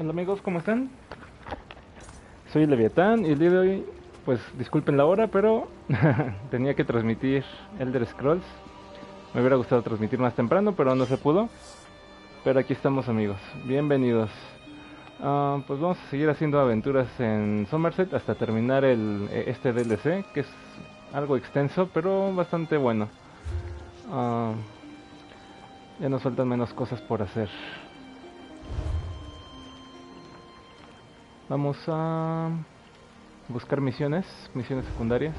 Hola amigos, ¿cómo están? Soy Leviatán y el día de hoy, pues disculpen la hora, pero tenía que transmitir Elder Scrolls. Me hubiera gustado transmitir más temprano, pero no se pudo. Pero aquí estamos amigos, bienvenidos. Pues vamos a seguir haciendo aventuras en Summerset hasta terminar este DLC, que es algo extenso, pero bastante bueno. Ah, ya nos faltan menos cosas por hacer. Vamos a buscar misiones secundarias.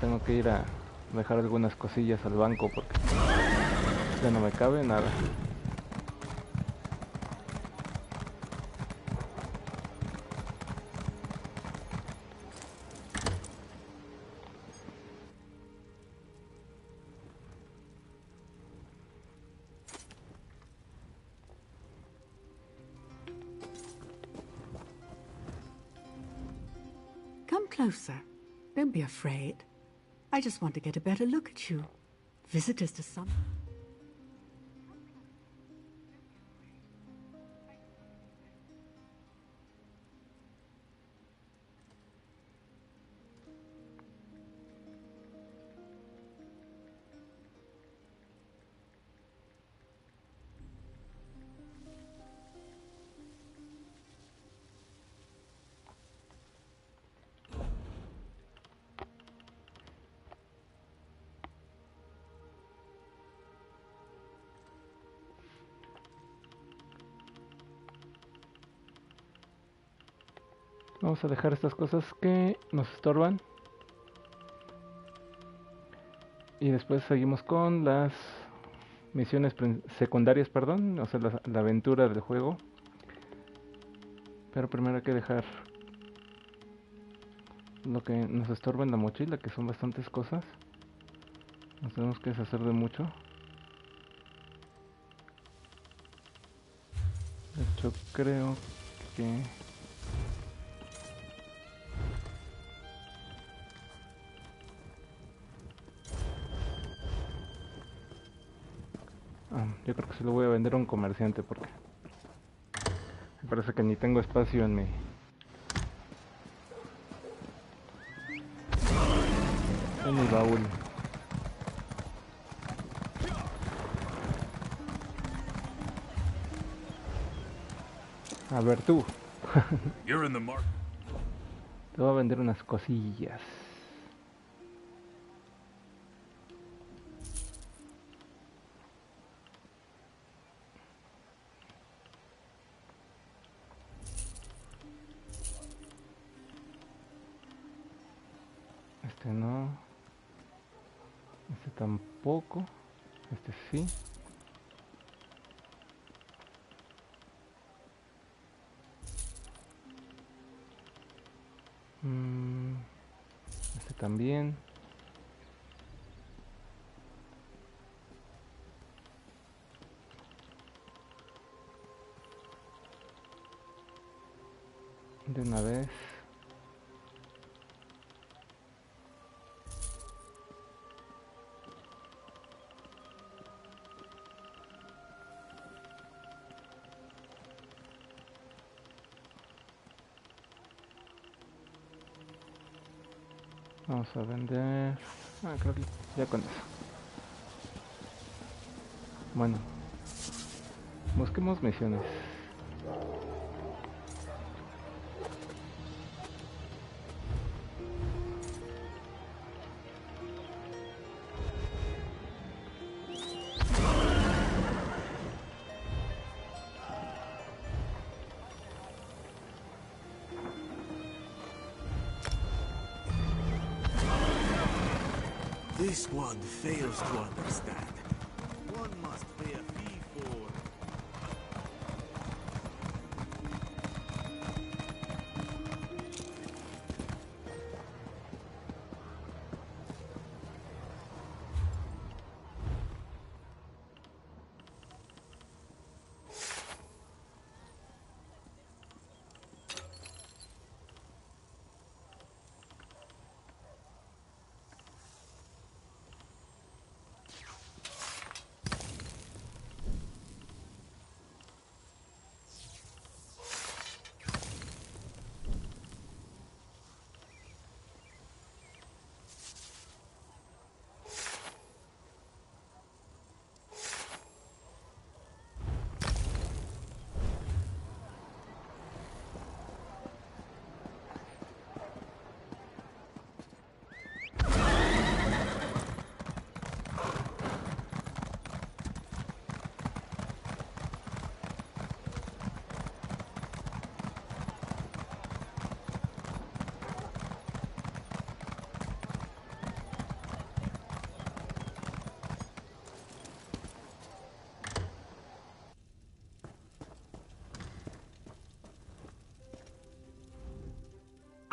Tengo que ir a dejar algunas cosillas al banco porque ya no me cabe nada. Come closer. Don't be afraid. I just want to get a better look at you. Visitors to some... Vamos a dejar estas cosas que nos estorban. Y después seguimos con las misiones secundarias, perdón, o sea, la aventura del juego. Pero primero hay que dejar lo que nos estorba en la mochila, que son bastantes cosas. Nos tenemos que deshacer de mucho. De hecho, creo que... yo creo que se lo voy a vender a un comerciante porque me parece que ni tengo espacio en mi baúl. A ver tú. Te voy a vender unas cosillas. Este no. Este tampoco. Este sí. Este también. De una vez. Vamos a vender... creo que ya con eso. Bueno. Busquemos misiones. This one fails to understand. One must pay a fee for...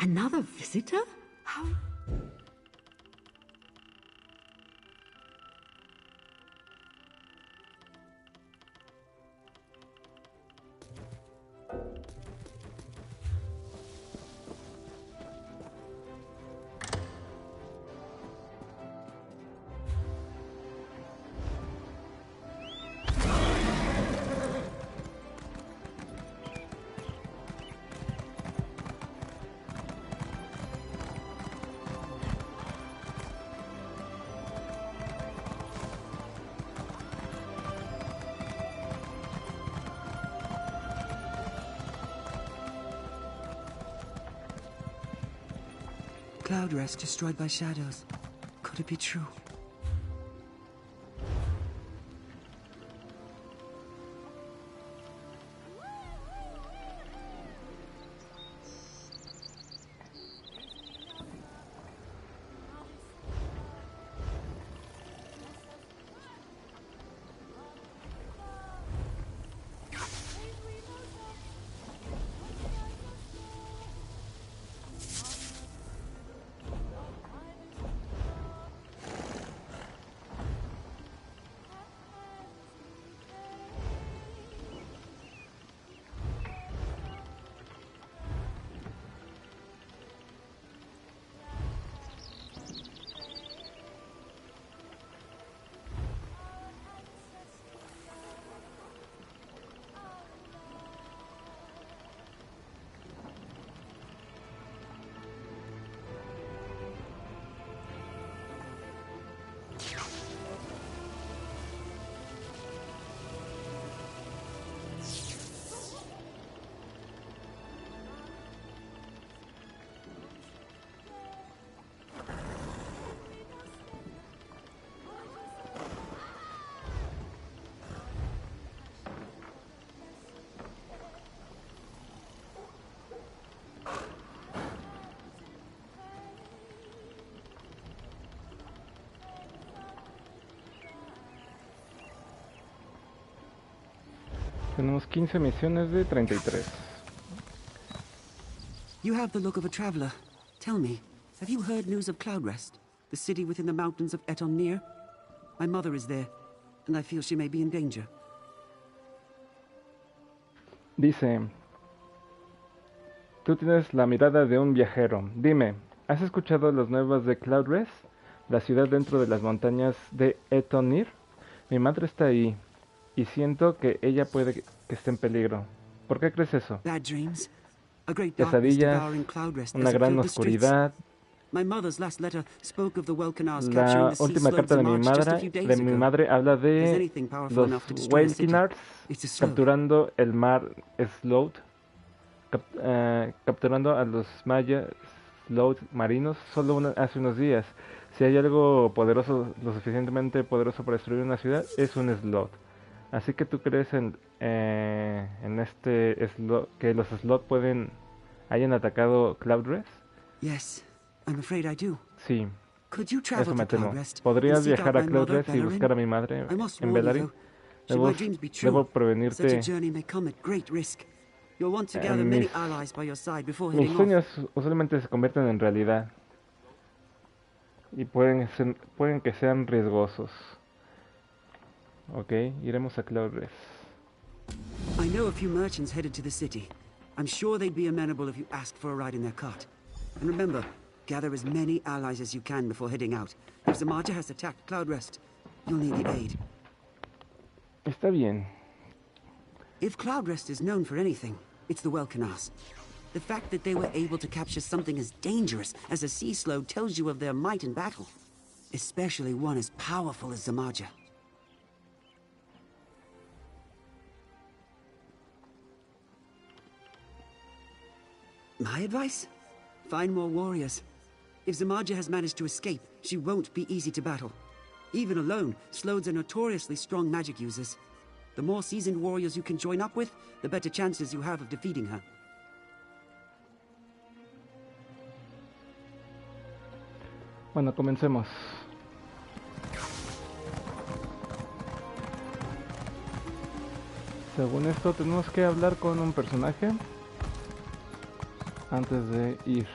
Another visitor? How? Cloud rest destroyed by shadows. Could it be true? Tenemos 15 misiones de 33. You have the look of a traveler. Tell me, have you heard news of Cloudrest, the city within the mountains of Etonir? My mother is there, and I feel she may be in danger. Dice, tú tienes la mirada de un viajero. Dime, ¿has escuchado las nuevas de Cloudrest, la ciudad dentro de las montañas de Etonir? Mi madre está ahí, y siento que ella puede que esté en peligro. ¿Por qué crees eso? Bad dreams. A great darkness Pesadillas, devouring Cloudrest una as it gran filled the streets. oscuridad. My mother's last letter spoke of the Welkinars capturing La the sea última slopes carta of de mi March just a madre, few days ago. habla If there's de anything powerful los enough to destroy the city, Welkinars it's a slope. capturando el mar Sloat, capturando a los mayas Sloat marinos solo hace unos días. Si hay algo poderoso, lo suficientemente poderoso para destruir una ciudad, es un Sloat. Así que tú crees en este Sloat, que los Sloat hayan atacado Cloudrest? Yes, I'm afraid I do. Sí, Could you eso travel me to temo. Cloudrest and ¿Podrías seek viajar out a my mother, Cloudrest y Bellerin? buscar a mi madre I must en warn you, Bellerin? though, should my Debo, dreams be debo true, such a prevenirte. journey may come at great risk. You'll want to gather mis, many allies by your side before mis heading off. sueños usualmente se convierten en realidad y pueden que sean riesgosos. Ok, iremos a Cloudrest. I know a few merchants headed to the city. I'm sure they'd be amenable if you asked for a ride in their cart. And remember, gather as many allies as you can before heading out. If Zamaja has attacked Cloudrest, you'll need the aid. Está bien. If Cloudrest is known for anything, it's the Welkinars. The fact that they were able to capture something as dangerous as a sea slope tells you of their might in battle. Especially one as powerful as Zamaja. My advice? Find more warriors. If Zamaja has managed to escape, she won't be easy to battle. Even alone, Slodes are notoriously strong magic users. The more seasoned warriors you can join up with, the better chances you have of defeating her. Bueno, comencemos. Según esto, tenemos que hablar con un personaje antes de ir.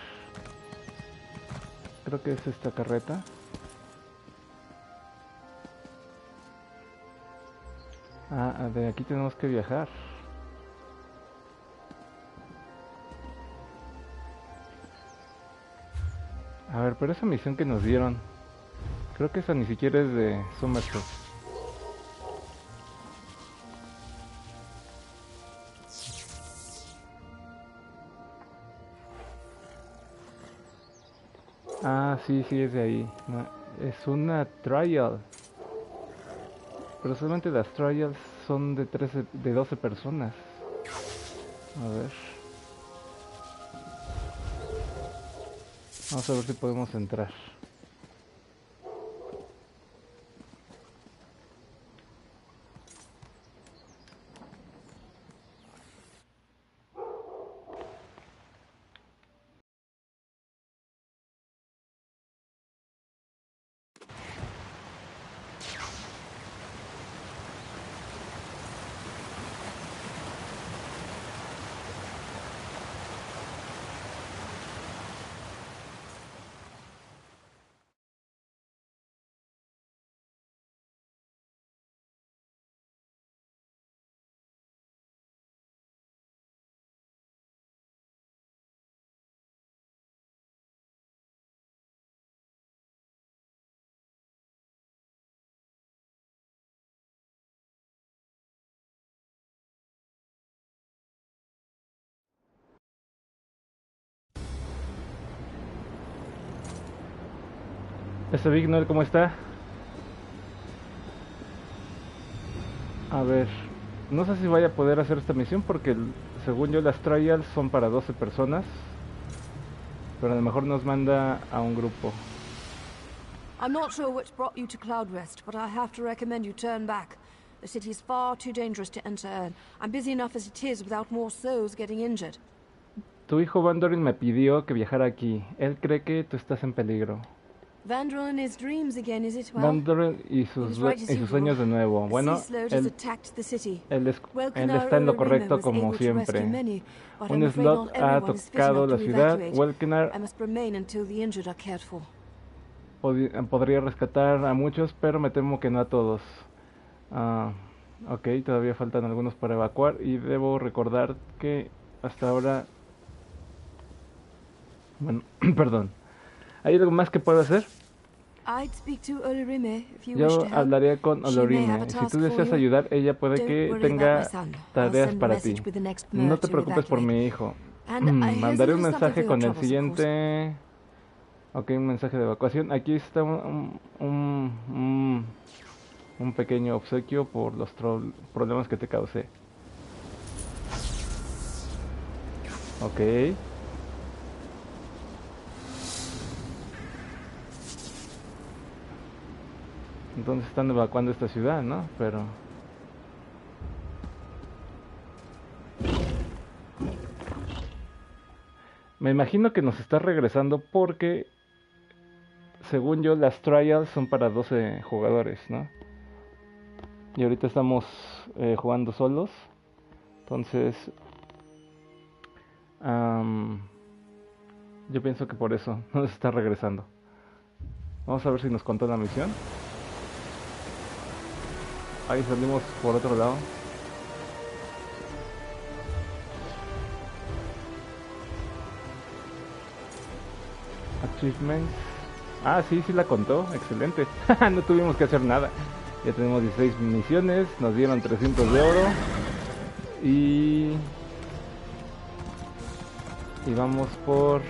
creo que es esta carreta. Ah, de aquí tenemos que viajar. A ver, pero esa misión que nos dieron, creo que esa ni siquiera es de Summerset. Ah, sí, sí, es de ahí. No, es una trial. Pero solamente las trials son de 12 personas. A ver. Vamos a ver si podemos entrar. Este Big Noel, ¿cómo está? A ver, no sé si vaya a poder hacer esta misión porque según yo las trials son para 12 personas. Pero a lo mejor nos manda a un grupo. I'm not sure what's brought you to Cloudrest, but I have to recommend you turn back. The city is far too dangerous to enter, and I'm busy enough as it is without more souls getting injured. Tu hijo Vandorin me pidió que viajara aquí. Él cree que tú estás en peligro. Vandal and his dreams again, is it? Well, Vandorin y sus sueños de nuevo. Bueno, él está en lo correcto como siempre. Un slot ha tocado la ciudad. Welkenar podría rescatar a muchos, pero me temo que no a todos. Ok, todavía faltan algunos para evacuar y debo recordar que hasta ahora... Bueno, perdón. ¿Hay algo más que puedo hacer? Yo hablaría con Olorime. Si tú deseas ayudar, ella puede que tenga tareas para ti. No te preocupes por mi hijo. Mandaré un mensaje con el siguiente... Ok, un mensaje de evacuación. Aquí está un pequeño obsequio por los problemas que te causé. Ok. Entonces están evacuando esta ciudad, ¿no? Pero... me imagino que nos está regresando porque... según yo, las trials son para 12 jugadores, ¿no? Y ahorita estamos jugando solos. Entonces... yo pienso que por eso nos está regresando. Vamos a ver si nos contó la misión. Ahí salimos por otro lado. Achievements. Ah, sí, sí la contó. Excelente. No tuvimos que hacer nada. Ya tenemos 16 misiones. Nos dieron 300 de oro. Y vamos por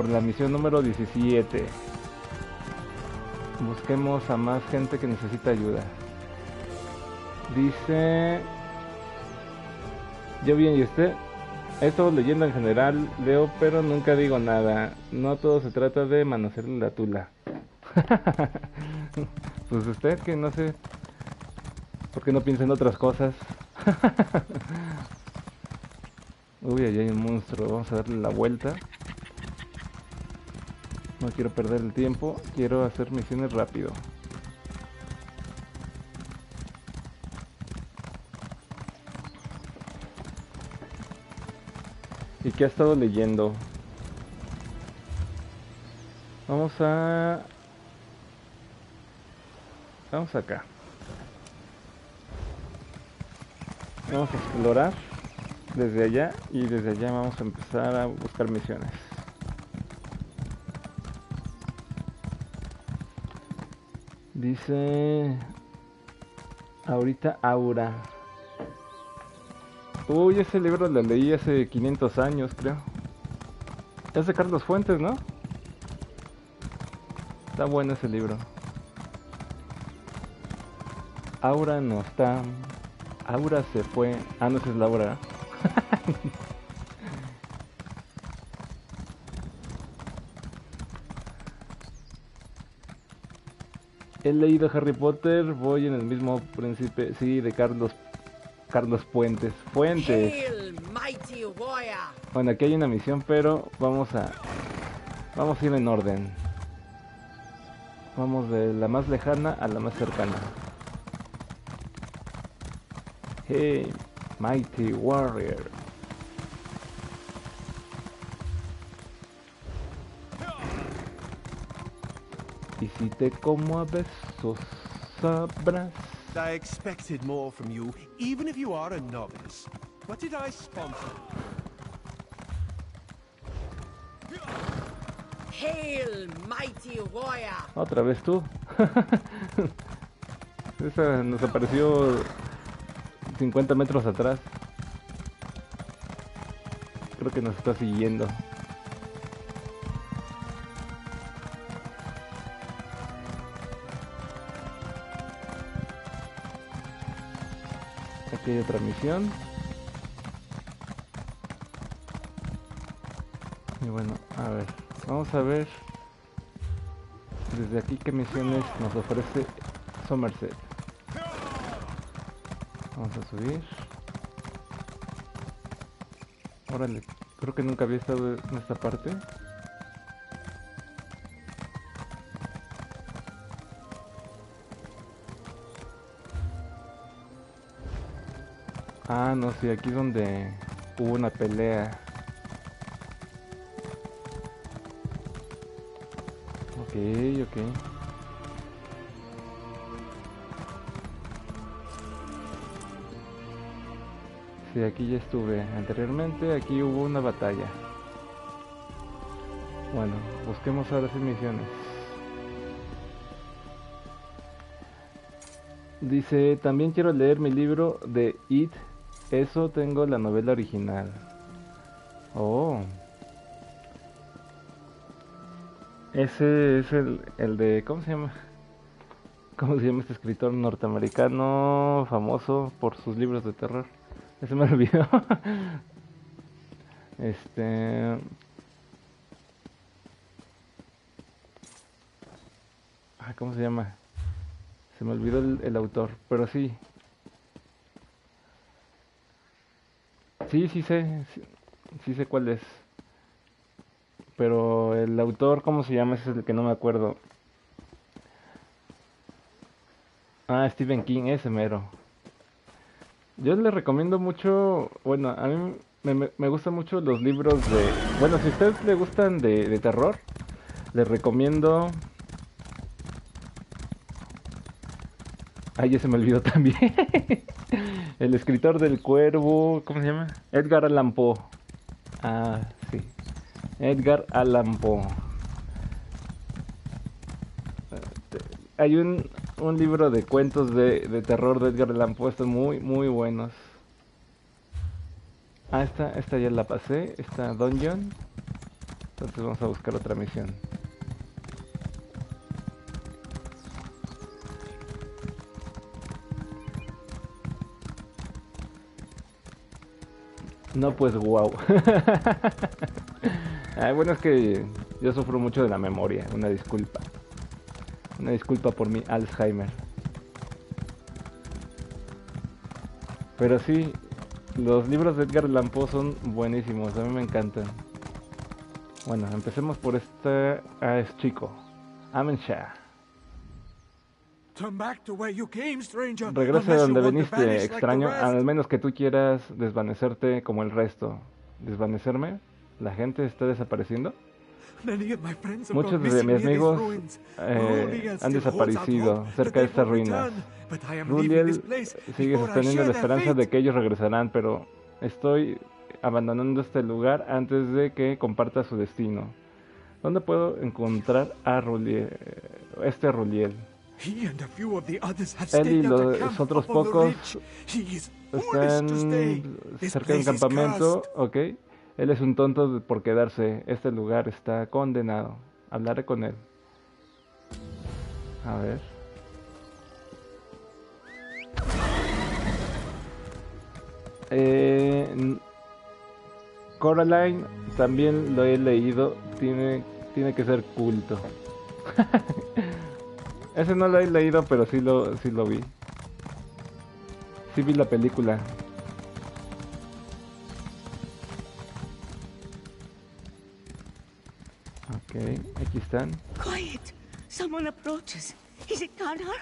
la misión número 17. Busquemos a más gente que necesita ayuda. Dice... yo bien, ¿y usted? He estado leyendo en general, leo, pero nunca digo nada. No todo se trata de manosearle la tula. Pues usted, que no sé... ¿por qué no piensa en otras cosas? Uy, allá hay un monstruo. Vamos a darle la vuelta. No quiero perder el tiempo. Quiero hacer misiones rápido. ¿Y qué ha estado leyendo? Vamos acá. Vamos a explorar desde allá y desde allá vamos a empezar a buscar misiones. Dice ahorita Aura. Uy, ese libro lo leí hace 500 años, creo. Es de Carlos Fuentes, ¿no? Está bueno ese libro. Aura no está. Aura se fue. Ah, no, esa es Laura. He leído Harry Potter, voy en el mismo príncipe, sí, de Carlos Fuentes. Hail, mighty warrior. Bueno, aquí hay una misión, pero vamos a ir en orden. Vamos de la más lejana a la más cercana. Hey, mighty warrior. Y si te como a besos, sabrás. I expected more from you, even if you are a novice. What did I sponsor? Hail, mighty warrior. Otra vez tú. Esa nos apareció 50 metros atrás. Creo que nos está siguiendo. Aquí hay otra misión. Y bueno, a ver. Vamos a ver desde aquí qué misiones nos ofrece Summerset. Vamos a subir. Órale, creo que nunca había estado en esta parte. Ah, no, sí, aquí es donde hubo una pelea. Ok. Sí, aquí ya estuve anteriormente, aquí hubo una batalla. Bueno, busquemos ahora sí misiones. Dice, también quiero leer mi libro de It. Eso, tengo la novela original. Oh. Ese es el de... ¿Cómo se llama? ¿Cómo se llama este escritor norteamericano famoso por sus libros de terror? Ese me olvidó. ¿Cómo se llama? Se me olvidó el autor, pero sí. Sí sé cuál es. Pero el autor, ¿cómo se llama? Ese es el que no me acuerdo. Stephen King, ese mero. Yo le recomiendo mucho, bueno, a mí me gustan mucho los libros de... Bueno, si a ustedes le gustan de terror, les recomiendo... Ya se me olvidó también. El escritor del Cuervo, ¿cómo se llama? Edgar Allan Poe. Sí. Edgar Allan Poe. Hay un libro de cuentos de terror de Edgar Allan Poe, están muy buenos. Esta ya la pasé, esta dungeon. Entonces vamos a buscar otra misión. No, pues wow. Bueno, es que yo sufro mucho de la memoria, una disculpa. Una disculpa por mi Alzheimer. Pero sí, los libros de Edgar Allan Poe son buenísimos, a mí me encantan. Bueno, empecemos por este... es chico. Amensha. Regresa de donde veniste, extraño, al menos que tú quieras desvanecerte como el resto. ¿Desvanecerme? ¿La gente está desapareciendo? Muchos de mis amigos han desaparecido cerca de estas ruinas. Ruliel sigue sosteniendo la esperanza de que ellos regresarán, pero estoy abandonando este lugar antes de que comparta su destino. ¿Dónde puedo encontrar a Ruliel? Él y los otros pocos están cerca de un campamento, ok. Él es un tonto por quedarse. Este lugar está condenado. Hablaré con él. A ver. Coraline también lo he leído. Tiene que ser culto. Ese no lo he leído, pero sí lo vi. Sí vi la película. Ok, aquí están. Quiet! Someone approaches. Is it Connor?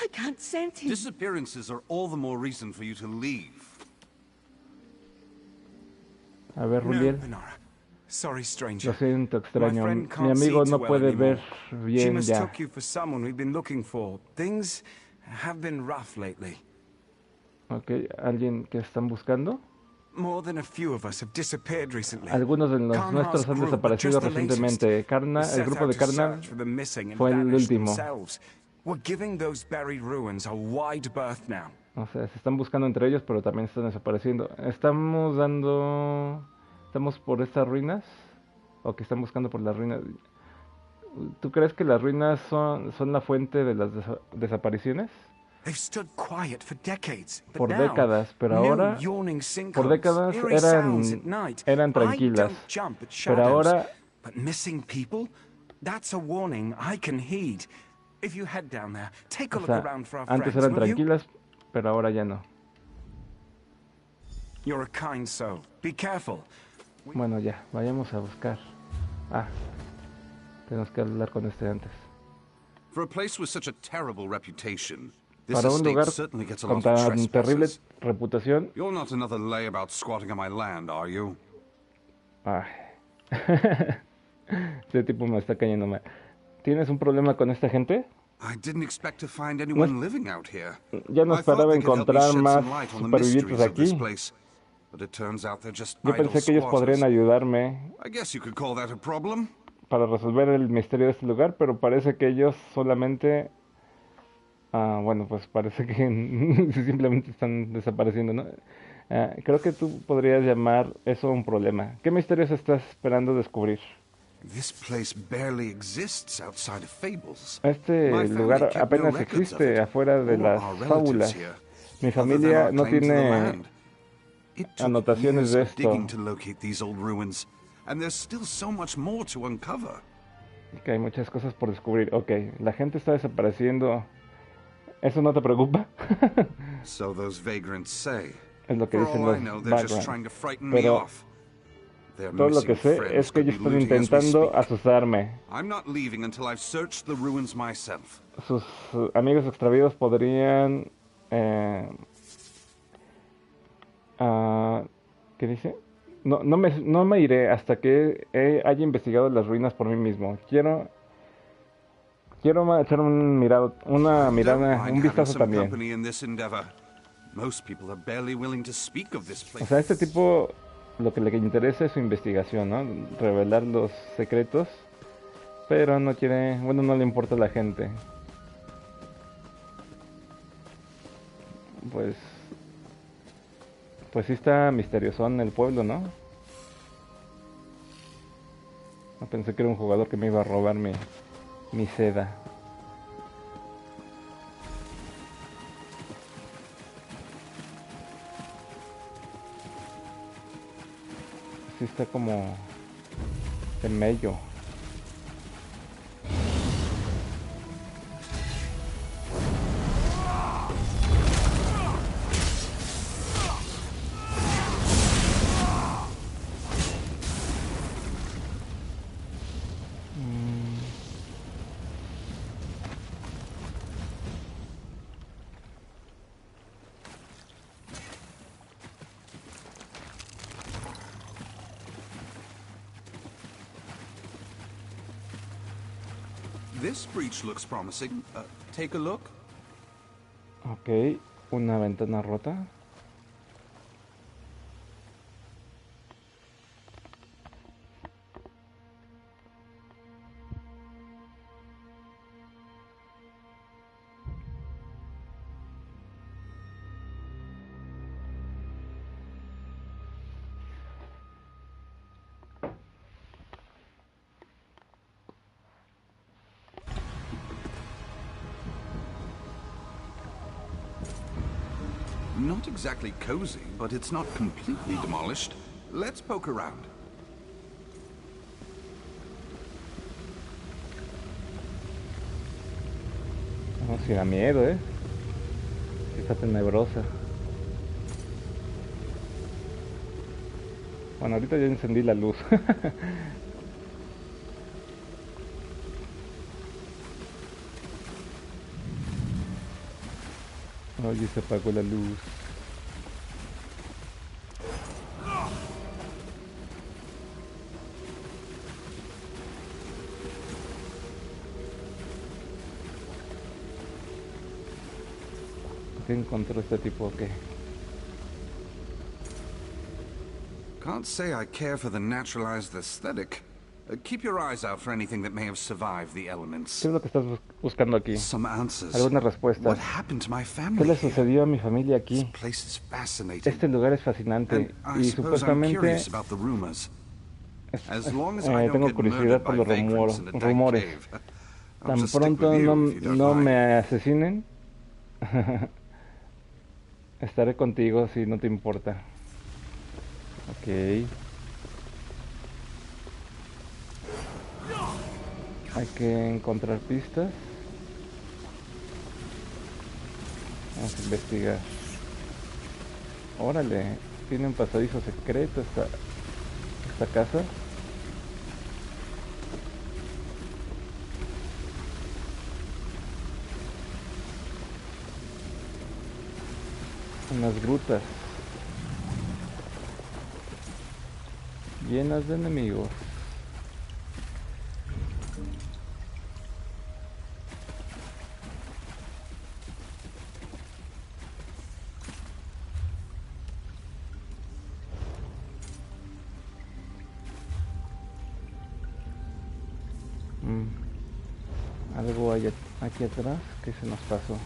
I can't sense him. Disappearances are all the more reason for you to leave. A ver, Ruliel. No, Nora. Sorry, stranger. Lo siento, My extraño. friend Mi can't amigo see no too well puede ver anymore. She bien ya. mistook you for someone we've been looking for. Things have been rough lately. Ok, ¿alguien que están buscando? More than a few of us have disappeared recently. Algunos de los Karnar's nuestros han group, desaparecido just the recientemente. latest. El grupo de Set out to Karna search for the missing and fue el vanished último. themselves. We're giving those buried ruins a wide berth now. O sea, se están buscando entre ellos, pero también están desapareciendo. ¿Estamos por estas ruinas? ¿O que están buscando por las ruinas? ¿Tú crees que las ruinas son la fuente de las desapariciones? They've stood quiet for decades, but Por now, décadas, pero new ahora, yawning por sinkholes, décadas eerie sounds at night. eran I tranquilas. don't jump at Pero shadows, ahora, but missing people? That's a warning I can heed. If you head down there, take a o look sea, around for our antes friends, eran will you? tranquilas, pero ahora ya no. You're a kind soul. Be careful. Bueno, ya, vayamos a buscar. Ah, tenemos que hablar con este antes. For a place with such a terrible reputation, this Para un estate lugar certainly gets a con lot of tan terrible trespassers. reputación. You're not another layabout squatting on my land, are you? Ay. Este tipo me está cayendo mal. ¿Tienes un problema con esta gente? I didn't expect to find anyone living out here. Ya no I thought esperaba they could help me encontrar shed más some light on the supervivientes mysteries of this aquí. place, but it turns out they're just Yo idle pensé que ellos podrían squatters. ayudarme I guess you could call that a problem. para resolver el misterio de este lugar, pero parece que ellos solamente... bueno, pues parece que simplemente están desapareciendo, ¿no? Creo que tú podrías llamar eso un problema. ¿Qué misterios estás esperando descubrir? This place barely exists outside of fables. Este My family lugar kept no apenas records of existe it. afuera de All las our relatives fábulas. here, Mi other than familia our no claim to the tiene land. It took anotaciones years de of esto. digging to locate these old ruins, and there's still so much more to uncover. Que hay muchas cosas por descubrir. Ok, la gente está desapareciendo. ¿Eso no te preocupa? So those vagrants say. Es lo que For dicen all I los know, they're just trying backgrounds. to frighten me Pero off. Their todo lo que missing sé friends es que could be ellos están looting as we intentando speak. asustarme. I'm not leaving until I've searched the ruins myself. Sus amigos extraviados podrían... ¿qué dice? No me iré hasta que haya investigado las ruinas por mí mismo. Quiero echar una mirada, un vistazo también. O sea, este tipo lo que le interesa es su investigación, ¿no? Revelar los secretos, pero no le importa a la gente. Pues sí está misterioso en el pueblo, ¿no? No pensé que era un jugador que me iba a robar mi seda. Sí está como en medio. This breach looks promising. Take a look. Ok, una ventana rota. Not exactly cozy, but it's not completely demolished. Let's poke around. No, si da miedo, si está tenebrosa. Bueno, ahorita ya encendí la luz. Oye, se apagó la luz. ¿Qué encontró este tipo o qué? Can't say I care for the naturalized aesthetic. Keep your eyes out for anything that may have survived the elements. ¿Qué es lo que estás buscando aquí? Some answers. Algunas respuestas. What happened to my family? ¿Qué le sucedió a mi familia aquí? This place is fascinating. Este lugar es fascinante And y I suppose I'm supuestamente curious about the rumors. As long as I don't tengo get curiosidad murdered por by los vagrants in a dank rumores. cave, I'll Tan just stick pronto with you if you don't no mind. me asesinen, estaré contigo si no te importa. Ok. Hay que encontrar pistas. Vamos a investigar. Órale, tiene un pasadizo secreto esta casa. Unas grutas llenas de enemigos. Algo hay aquí atrás que se nos pasó.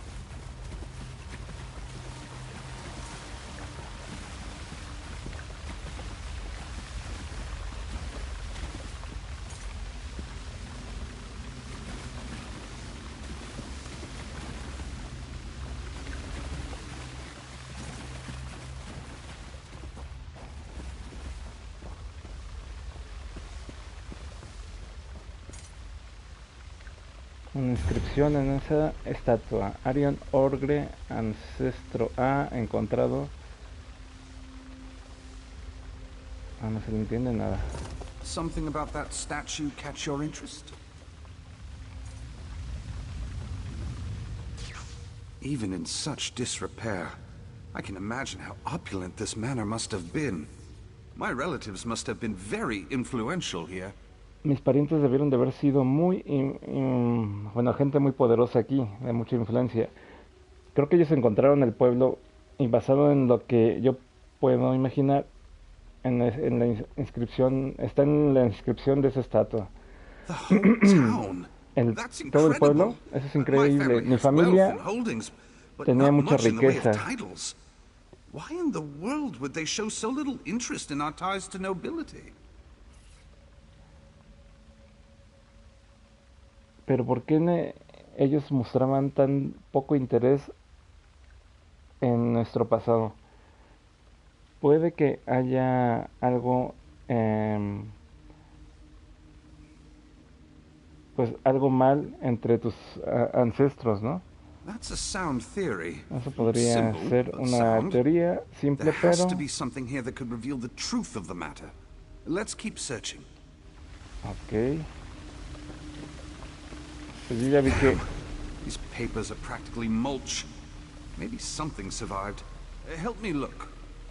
Una inscripción en esa estatua. Arion Orgre, ancestro A, encontrado. No se le entiende nada. Something about that statue catch your interest? Even in such disrepair, I can imagine how opulent this manor must have been. My relatives must have been very influential here. Mis parientes debieron de haber sido bueno, gente muy poderosa aquí, de mucha influencia. Creo que ellos encontraron el pueblo y basado en lo que yo puedo imaginar, en la inscripción, está en la inscripción de esa estatua. Todo el pueblo, eso es increíble. Mi familia tenía mucha riqueza. Why in the world would they show so little interest in our ties to nobility? Pero ¿por qué ellos mostraban tan poco interés en nuestro pasado? Puede que haya algo, pues algo mal entre tus ancestros, ¿no? That's a sound theory. Eso podría Simple, ser but una sound. teoría simple, There has pero to be something here that could reveal the truth of the matter. Let's keep searching. ok. Pues yo ya vi que These papers are practically mulch. Maybe something survived. Help me look.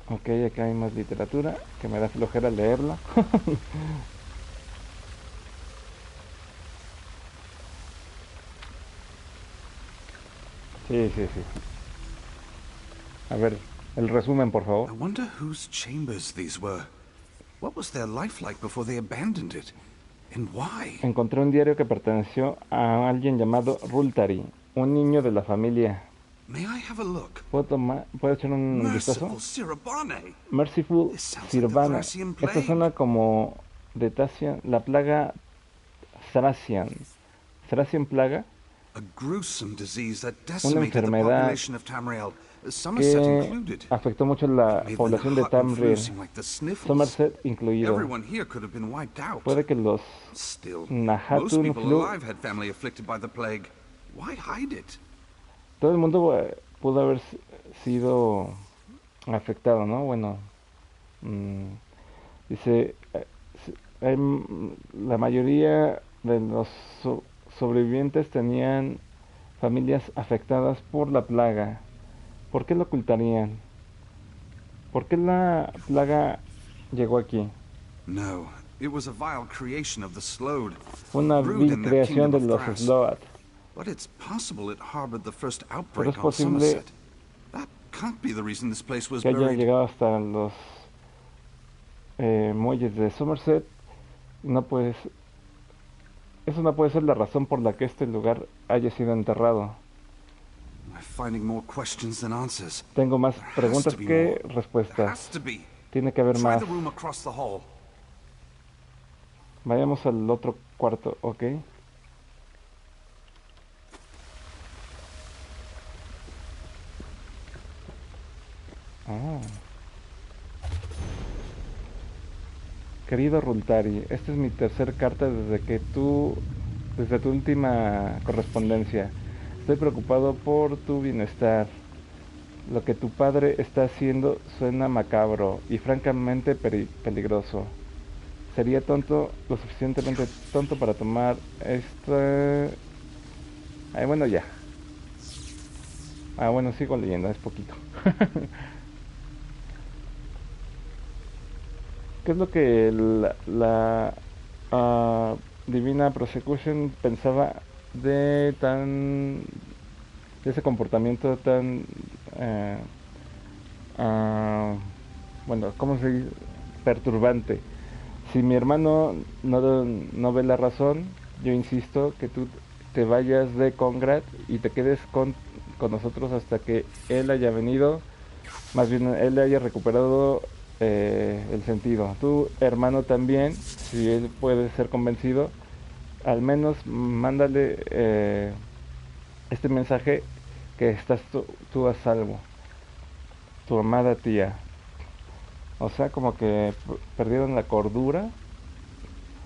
ok, acá hay más literatura que me da flojera leerla. Sí, sí, sí. A ver, el resumen, por I favor. wonder whose chambers these were. What was their life like before they abandoned it? And why? Encontré un diario que perteneció a alguien llamado Rultari, un niño de la familia. May I have a look? ¿Puedo echar un vistazo? Merciful Sirabane! Merciful This sounds like the Sirvana. Thracian Esto plague. suena como de Thracian, la plaga Thracian. Thracian plaga, A gruesome disease that una decimated the enfermedad population of Tamriel, Summerset que included. afectó mucho la Made the población de hot and flu Tamriel, seem like the sniffles. Somerset incluido. Everyone here could have been wiped out. Puede que los Still, most Nahatun people flu, alive had family afflicted by the plague. Why hide it? todo el mundo pudo haber sido afectado, ¿no? Bueno, dice, la mayoría de los sobrevivientes tenían familias afectadas por la plaga. ¿Por qué lo ocultarían? ¿Por qué la plaga llegó aquí? No, it was a vile creation of the Slode. Una brewed vil in their creación de kingdom of los Thras. Sloat. But it's possible it harbored the first Pero outbreak es on posible Summerset. That can't be the reason this place was que haya buried. llegado hasta los muelles de Summerset. No puede, eso no puede ser la razón por la que este lugar haya sido enterrado. I'm finding more questions than answers. Tengo más There has preguntas to be que more. There has respuestas. to be. Tiene que haber Try más. the room across the hall. Vayamos al otro cuarto, ¿ok? Ah. Querido Rultari, esta es mi tercera carta desde tu última correspondencia. Estoy preocupado por tu bienestar. Lo que tu padre está haciendo suena macabro y francamente peligroso. Sería lo suficientemente tonto para tomar esta... bueno, ya. Bueno, sigo leyendo, es poquito. ¿Qué es lo que la Divina Prosecution pensaba de ese comportamiento tan bueno, ¿cómo se dice? Perturbante? Si mi hermano no ve la razón, yo insisto que tú te vayas de Congrad y te quedes con nosotros hasta que él haya venido, más bien él haya recuperado el sentido. Tu hermano también, si él puede ser convencido, al menos mándale este mensaje que estás tú a salvo, tu amada tía. O sea, como que perdieron la cordura,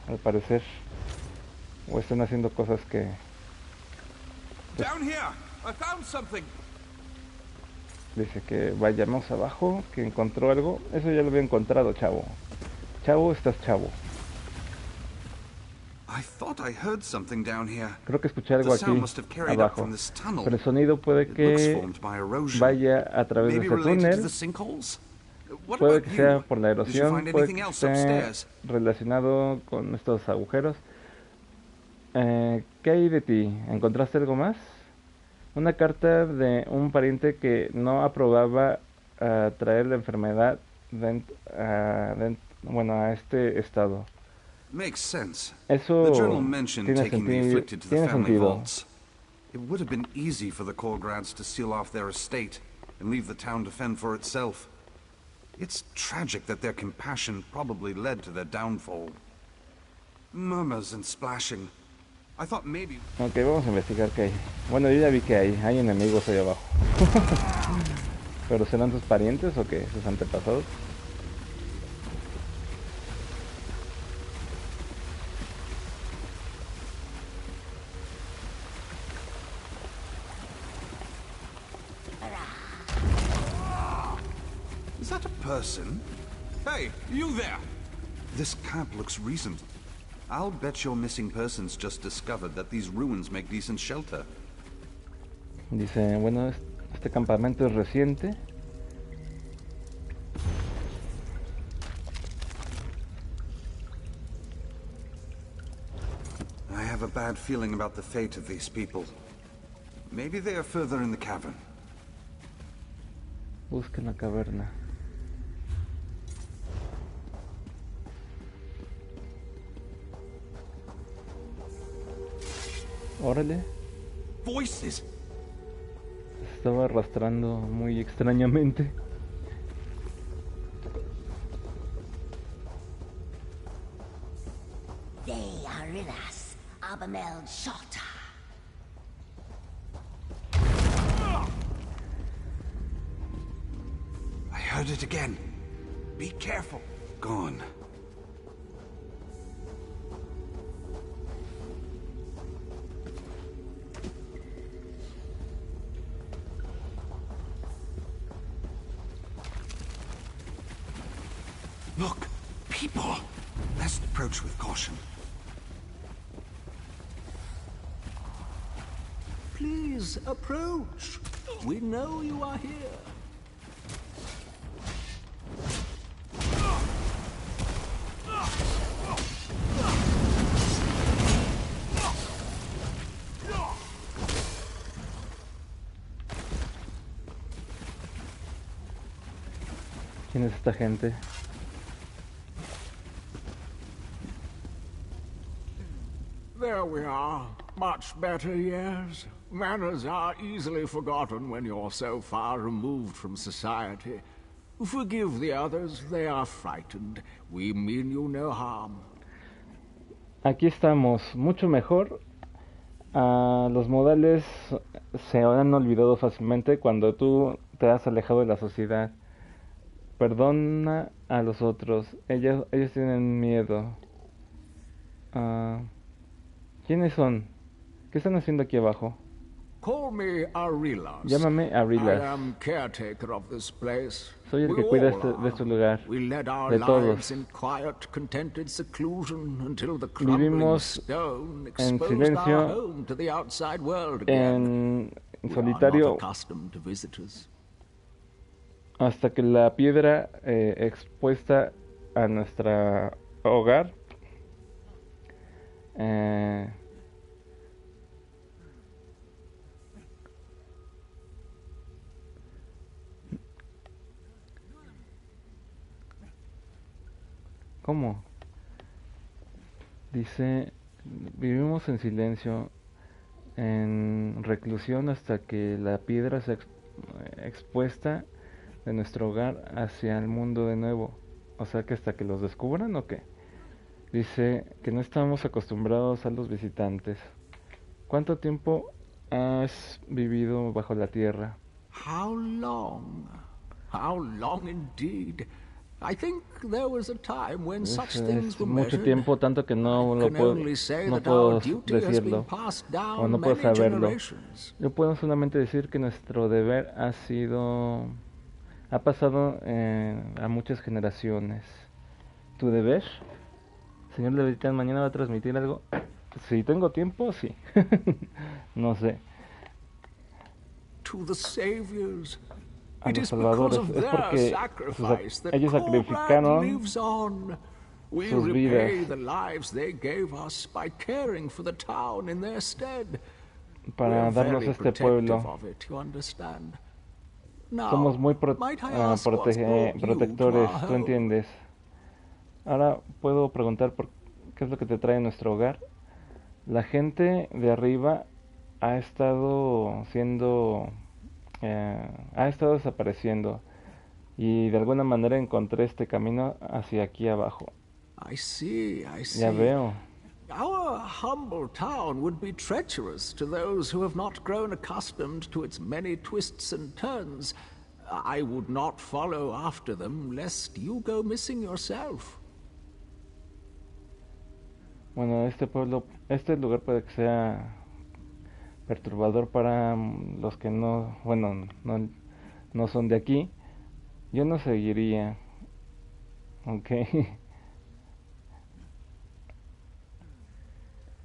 al parecer, o están haciendo cosas que... Down here! I found something! Dice que vayamos abajo, que encontró algo. Eso ya lo había encontrado, chavo. Chavo, estás chavo. I thought I heard something down here. Creo que escuché algo The aquí, sound must have carried up abajo. from this tunnel. Pero el sonido puede It looks que formed by erosion. vaya a través de Maybe ese related to túnel. the sinkholes? What Puede about que you? sea por la Did you erosión, find puede anything que else esté upstairs? relacionado con estos agujeros. ¿Qué hay de ti? ¿Encontraste algo más? Una carta de un pariente que no aprobaba traer la enfermedad a este estado. Makes sense. Eso The journal mentioned tiene taking the sentido. afflicted to the Tiene family sentido. vaults. It would have been easy for the Kolgrads to seal off their estate and leave the town to fend for itself. It's tragic that their compassion probably led to their downfall. Murmurs and splashing. I thought maybe... Ok, vamos a investigar qué hay. Bueno, yo ya vi que hay enemigos ahí abajo. ¿Pero serán sus parientes o qué? ¿Sus antepasados? Is that a person? Hey, you there! This camp looks recent. I'll bet your missing persons just discovered that these ruins make decent shelter. Dice, bueno, este campamento es reciente. I have a bad feeling about the fate of these people. Maybe they are further in the cavern. Busca en la caverna. Órale. Voices! Se estaba arrastrando muy extrañamente. They are in us, Abamel Shota. I heard it again. Be careful. Gone. Look, people. Best approach with caution. Please approach. We know you are here. ¿Quién es esta gente? There we are. Much better, yes. Manners are easily forgotten when you're so far removed from society. Forgive the others, they are frightened. We mean you no harm. Aquí estamos, mucho mejor. Los modales se han olvidado fácilmente cuando tú te has alejado de la sociedad. Perdona a los otros, ellos tienen miedo. ¿Quiénes son? ¿Qué están haciendo aquí abajo? Call me Arilas. Llámame Arilas. I am caretaker of this place. Soy el que We cuida all de este lugar, We led our de lives todos. in quiet, contented seclusion until the crumbling Vivimos stone en exposed silencio, our home to the outside world again. en We solitario, are not accustomed to visitors. hasta que la piedra expuesta a nuestro hogar ¿cómo? Dice, vivimos en silencio, en reclusión hasta que la piedra se expuesta de nuestro hogar hacia el mundo de nuevo. O sea que hasta que los descubran o qué. Dice que no estamos acostumbrados a los visitantes. ¿Cuánto tiempo has vivido bajo la tierra? How long? How long indeed? I think there was a time when such things Es were mucho measured. tiempo, tanto que no I lo can puedo, only say no that puedo our duty has been decirlo passed o down no puedo many saberlo. generations. Yo puedo solamente decir que nuestro deber ha pasado a muchas generaciones. ¿Tu deber? Señor Leviatán, ¿mañana va a transmitir algo? Si tengo tiempo, sí. No sé. To the saviors. A It los is because salvadores. of Es their porque sacrifice that ellos Conrad sacrificaron lives on. We sus repay vidas the lives they gave us by caring for the town in their stead. para We're darnos very este protective pueblo. of it, you understand? Now, Somos muy might I ask what's brought you to protectores, our tú home? entiendes. Ahora puedo preguntar por qué es lo que te trae a nuestro hogar. La gente de arriba ha estado desapareciendo y de alguna manera encontré este camino hacia aquí abajo. I see. Ya veo. Our humble town would be treacherous to those who have not grown accustomed to its many twists and turns. I would not follow after them, lest you go missing yourself. Bueno, este lugar puede que sea perturbador para los que no son de aquí. Yo no seguiría. Okay.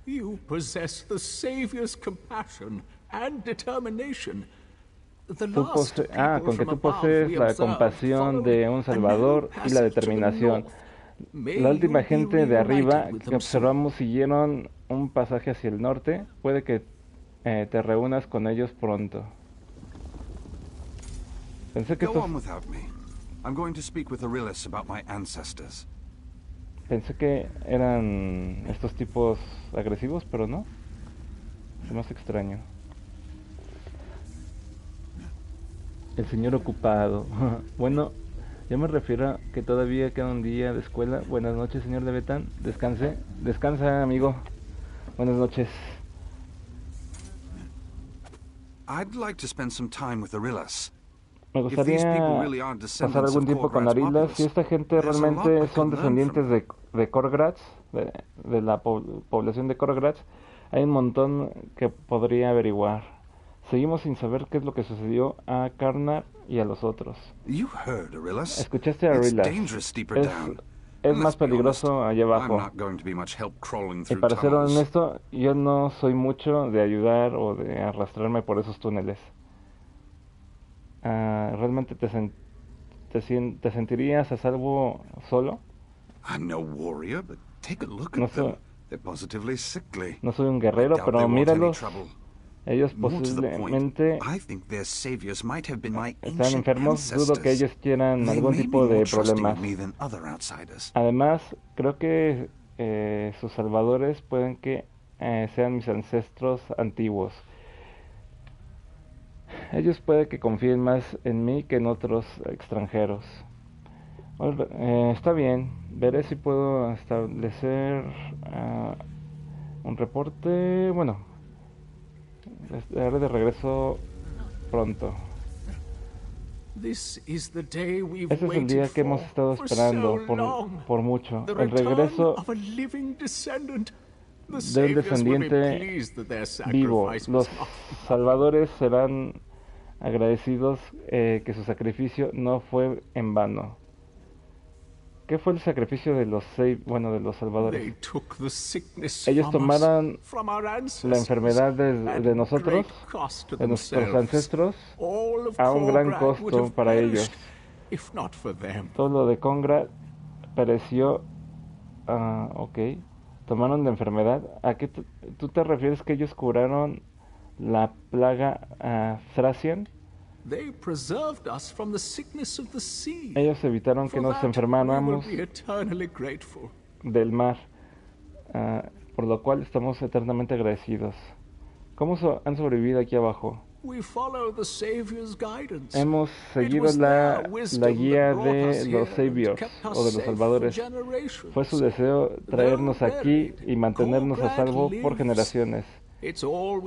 You possess the Savior's compassion and determination. The last people Con que from tú above posees we la observed compasión de un followed a Salvador narrow y la passage to the determinación. north. May La última you be gente de arriba reunited with que them soon. observamos siguieron un pasaje hacia el norte. Puede que te reúnas con ellos pronto. Pensé que Go estos... on without me. I'm going to speak with Arillis about my ancestors. Pensé que eran estos tipos agresivos, pero no. Se me hace extraño. El señor ocupado. Bueno, yo me refiero a que todavía queda un día de escuela. Buenas noches, señor Leviatán. Descanse. Descansa, amigo. Buenas noches. I'd like to spend some time with Arillis. Me gustaría pasar algún tiempo con Arillis. Si esta gente realmente son descendientes de Korgrats, de la población de Korgrats, hay un montón que podría averiguar. Seguimos sin saber qué es lo que sucedió a Karnar y a los otros. ¿Escuchaste a Arillis? Es más peligroso allá abajo. Y para ser honesto, yo no soy mucho de ayudar o de arrastrarme por esos túneles. ¿Realmente te sentirías a salvo solo? No soy un guerrero, pero míralos. Ellos posiblemente están enfermos. Dudo que ellos quieran algún tipo de problemas. Además, creo que sus salvadores pueden que sean mis ancestros antiguos. Ellos puede que confíen más en mí que en otros extranjeros. Está bien, veré si puedo establecer un reporte. Bueno, estaré de regreso pronto. Este es el día que hemos estado esperando por mucho. El regreso de un descendiente vivo. Los salvadores serán agradecidos que su sacrificio no fue en vano. ¿Qué fue el sacrificio de los de los salvadores? Ellos tomaron la enfermedad de nosotros, de nuestros ancestros, a un gran costo para ellos. Todo lo de Kongrad pereció. Ok. Tomaron la enfermedad. ¿A qué tú te refieres que ellos curaron la plaga Thracian? Ellos evitaron que nos enfermáramos del mar, por lo cual estamos eternamente agradecidos. ¿Cómo han sobrevivido aquí abajo? Hemos seguido la guía de los Saviors, o de los salvadores. Fue su deseo traernos aquí y mantenernos a salvo por generaciones. Todo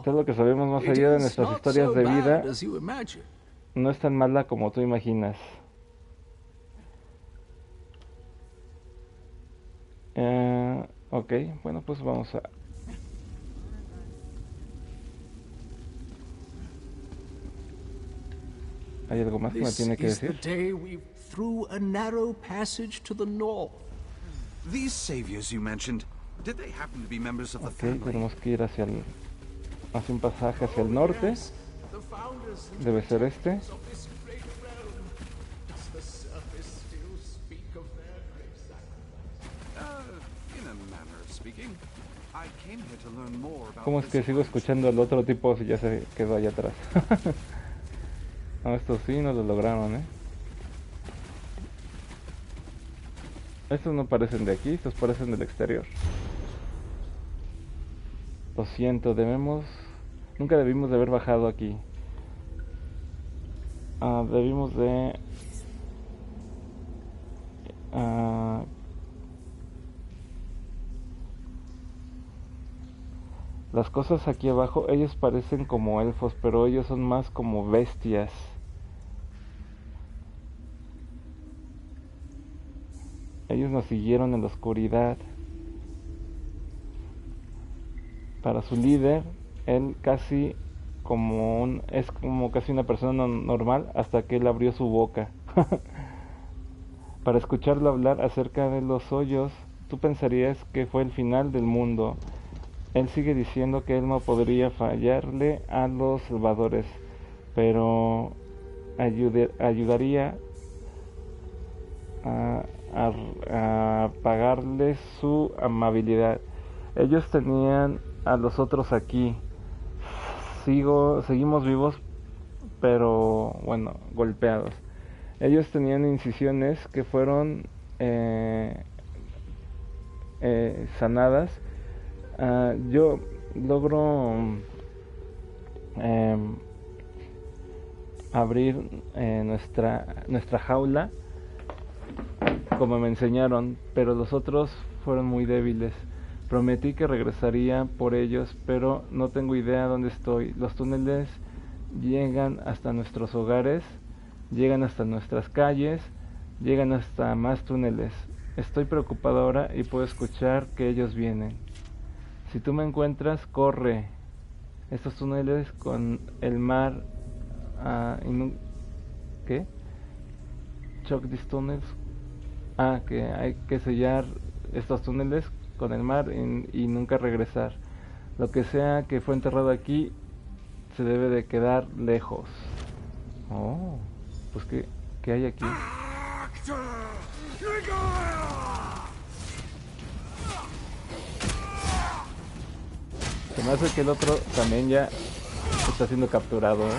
lo que sabemos más allá de nuestras historias de vida no es tan mala como tú imaginas. Ok, bueno, pues vamos a... ¿Hay algo más que me tiene que decir? Ok, tenemos que ir hacia un pasaje hacia el norte. Debe ser este. ¿Cómo es que sigo escuchando al otro tipo si ya se quedó allá atrás? No, estos sí no lo lograron, Estos no parecen de aquí, estos parecen del exterior. Lo siento, nunca debimos de haber bajado aquí. Debimos de... las cosas aquí abajo, ellos parecen como elfos, pero ellos son más como bestias. Ellos nos siguieron en la oscuridad. Para su líder, él es como casi una persona normal hasta que él abrió su boca. Para escucharlo hablar acerca de los hoyos, tú pensarías que fue el final del mundo. Él sigue diciendo que él no podría fallarle a los salvadores, pero ayudaría a pagarle su amabilidad. Ellos tenían a los otros aquí. Seguimos vivos, pero bueno, golpeados. Ellos tenían incisiones que fueron sanadas. Yo logro abrir nuestra jaula como me enseñaron, pero los otros fueron muy débiles. Prometí que regresaría por ellos, pero no tengo idea dónde estoy. Los túneles llegan hasta nuestros hogares, llegan hasta nuestras calles, llegan hasta más túneles. Estoy preocupado ahora y puedo escuchar que ellos vienen. Si tú me encuentras, corre. Estos túneles con el mar... ¿Qué? Choke these tunnels. Que hay que sellar estos túneles con el mar y nunca regresar. Lo que sea que fue enterrado aquí se debe de quedar lejos. Oh, pues ¿qué hay aquí? Se me hace que el otro también ya está siendo capturado, ¿eh?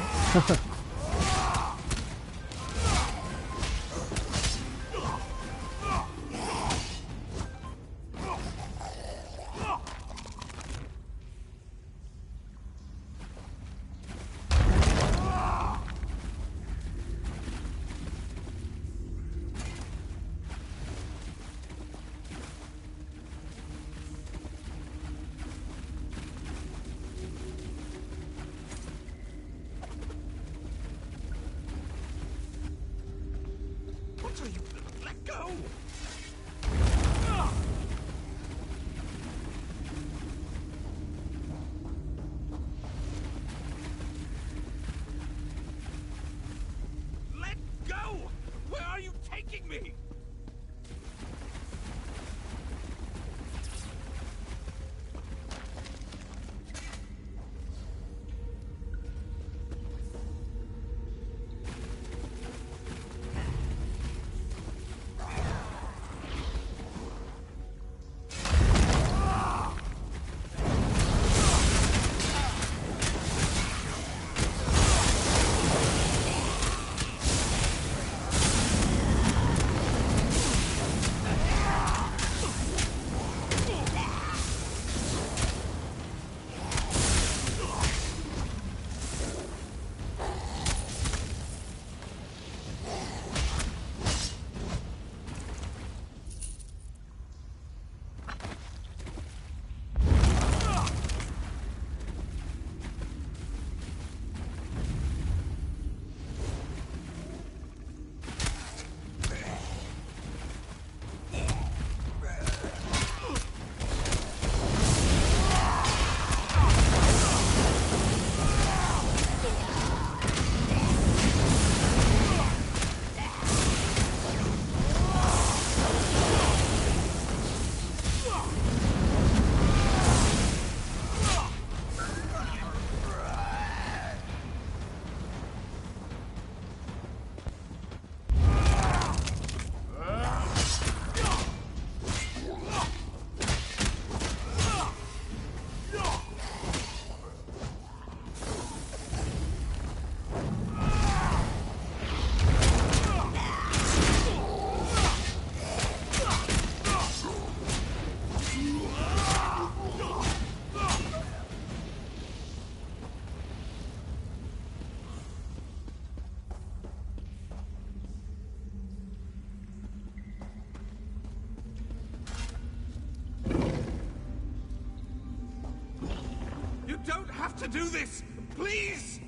Don't have to do this! Please!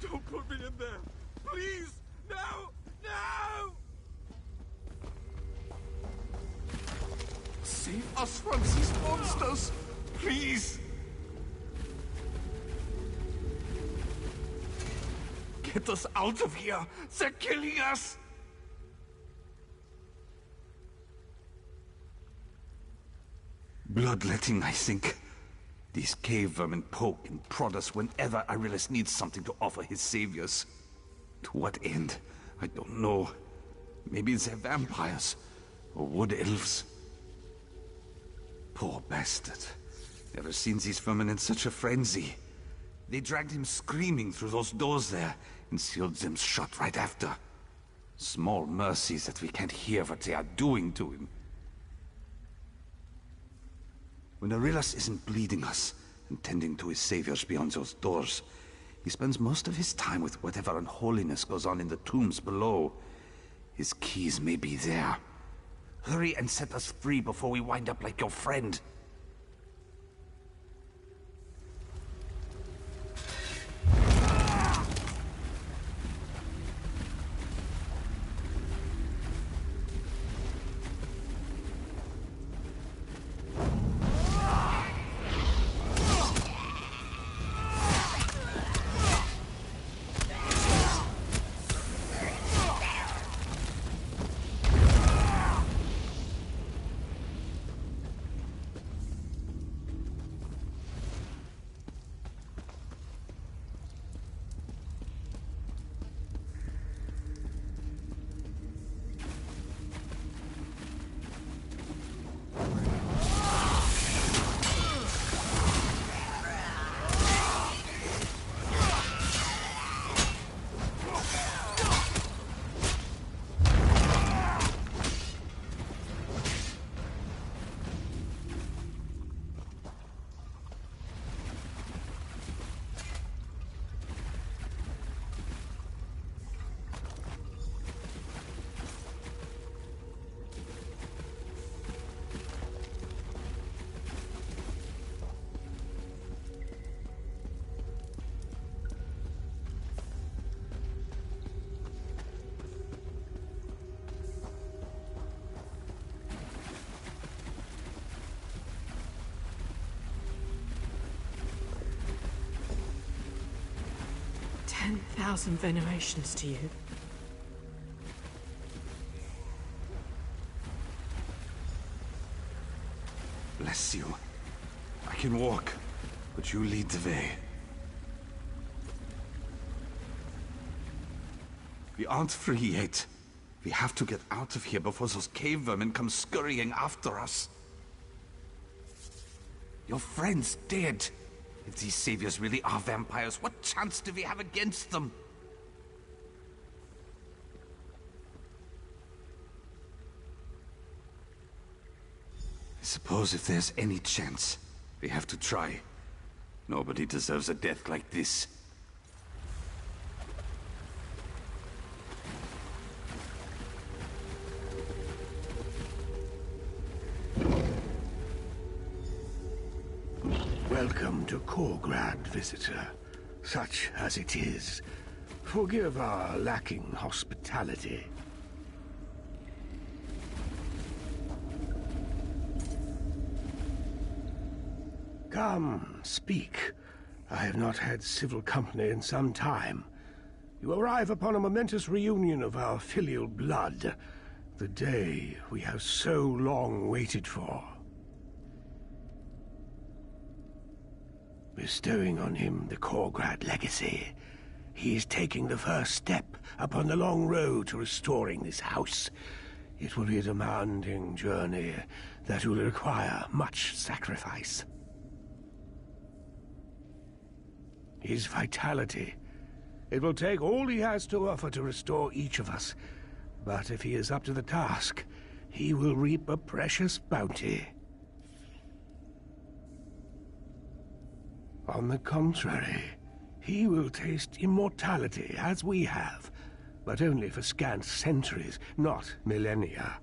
Don't put me in there! Please! No! No! Save us from these monsters, please! Get us out of here! They're killing us! Bloodletting, I think. These cave vermin poke and prod us whenever Arilus needs something to offer his saviors. To what end? I don't know. Maybe they're vampires, or wood elves. Poor bastard. Never seen these vermin in such a frenzy. They dragged him screaming through those doors there, and sealed them shut right after. Small mercies that we can't hear what they are doing to him. When Arilus isn't bleeding us and tending to his saviors beyond those doors, he spends most of his time with whatever unholiness goes on in the tombs below. His keys may be there. Hurry and set us free before we wind up like your friend. Thousand venerations to you. Bless you. I can walk, but you lead the way. We aren't free yet. We have to get out of here before those cave vermin come scurrying after us. Your friend's dead. If these saviors really are vampires, what chance do we have against them? I suppose if there's any chance, we have to try. Nobody deserves a death like this. Welcome to Korgrad, visitor. Such as it is. Forgive our lacking hospitality. Come, speak. I have not had civil company in some time. You arrive upon a momentous reunion of our filial blood. The day we have so long waited for. Bestowing on him the Korgrad legacy, he is taking the first step upon the long road to restoring this house. It will be a demanding journey that will require much sacrifice. His vitality. It will take all he has to offer to restore each of us. But if he is up to the task, he will reap a precious bounty. On the contrary, he will taste immortality as we have, but only for scant centuries, not millennia.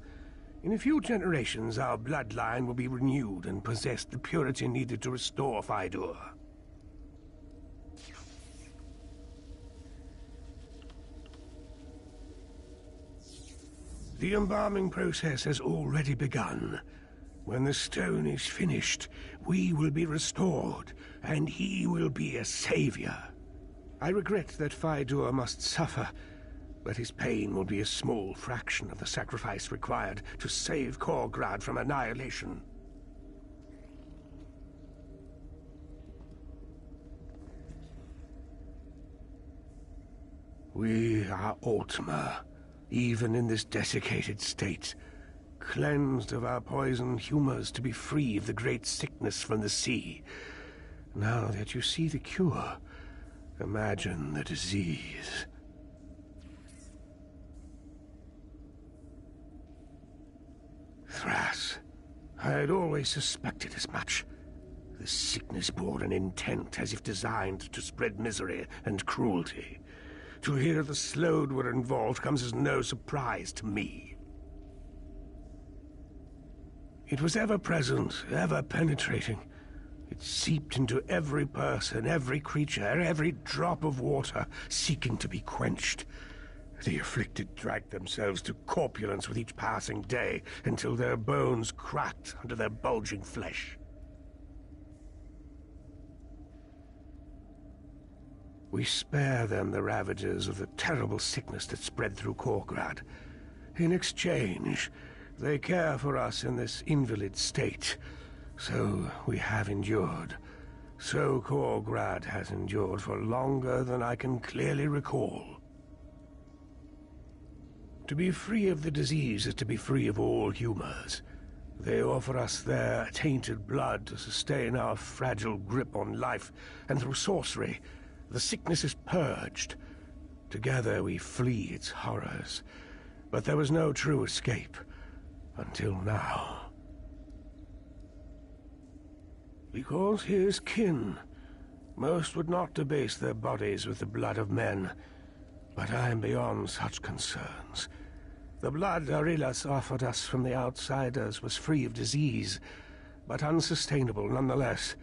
In a few generations, our bloodline will be renewed and possess the purity needed to restore Fydur. The embalming process has already begun. When the stone is finished, we will be restored, and he will be a savior. I regret that Faidur must suffer, but his pain will be a small fraction of the sacrifice required to save Korgrad from annihilation. We are Altmer, even in this desiccated state, cleansed of our poison humors to be free of the great sickness from the sea. Now that you see the cure, imagine the disease. Thras, I had always suspected as much. The sickness bore an intent as if designed to spread misery and cruelty. To hear the Slode were involved comes as no surprise to me. It was ever present, ever penetrating. It seeped into every person, every creature, every drop of water, seeking to be quenched. The afflicted dragged themselves to corpulence with each passing day, until their bones cracked under their bulging flesh. We spare them the ravages of the terrible sickness that spread through Korgrad. In exchange, they care for us in this invalid state. So we have endured. So Korgrad has endured for longer than I can clearly recall. To be free of the disease is to be free of all humors. They offer us their tainted blood to sustain our fragile grip on life, and through sorcery, the sickness is purged. Together we flee its horrors. But there was no true escape. Until now. Because he is kin. Most would not debase their bodies with the blood of men. But I am beyond such concerns. The blood Arilas offered us from the outsiders was free of disease, but unsustainable nonetheless.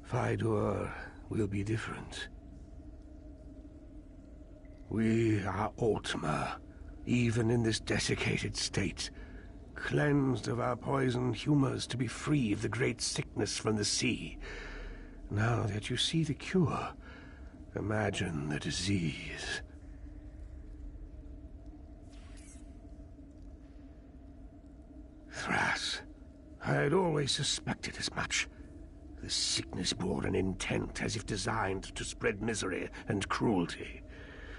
Faidur will be different. We are Altmer, even in this desiccated state, cleansed of our poison humors to be free of the great sickness from the sea. Now that you see the cure, imagine the disease. Thras, I had always suspected as much. The sickness bore an intent as if designed to spread misery and cruelty.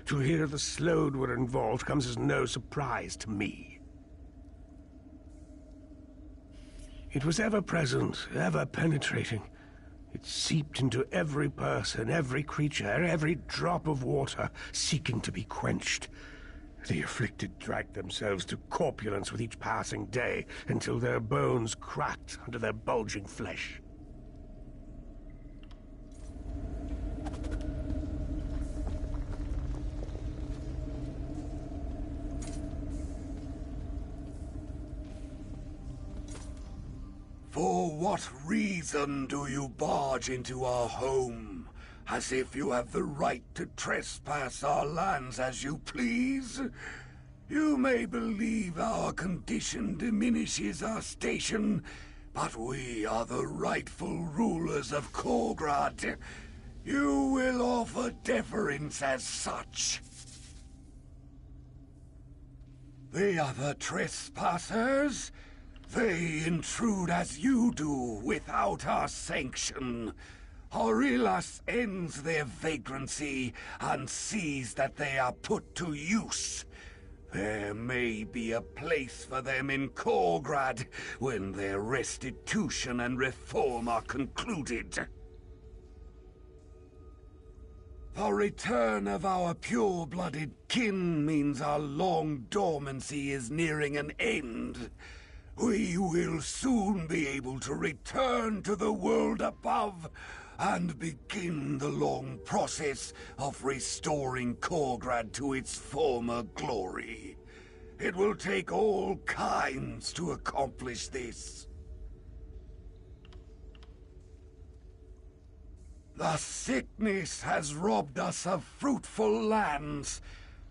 To hear the Slode were involved comes as no surprise to me. It was ever present, ever penetrating. It seeped into every person, every creature, every drop of water, seeking to be quenched. The afflicted dragged themselves to corpulence with each passing day, until their bones cracked under their bulging flesh. For what reason do you barge into our home, as if you have the right to trespass our lands as you please? You may believe our condition diminishes our station, but we are the rightful rulers of Korgrad. You will offer deference as such. The other trespassers? They intrude as you do, without our sanction. Aurilas ends their vagrancy and sees that they are put to use. There may be a place for them in Korgrad when their restitution and reform are concluded. The return of our pure-blooded kin means our long dormancy is nearing an end. We will soon be able to return to the world above and begin the long process of restoring Korgrad to its former glory. It will take all kinds to accomplish this. The sickness has robbed us of fruitful lands.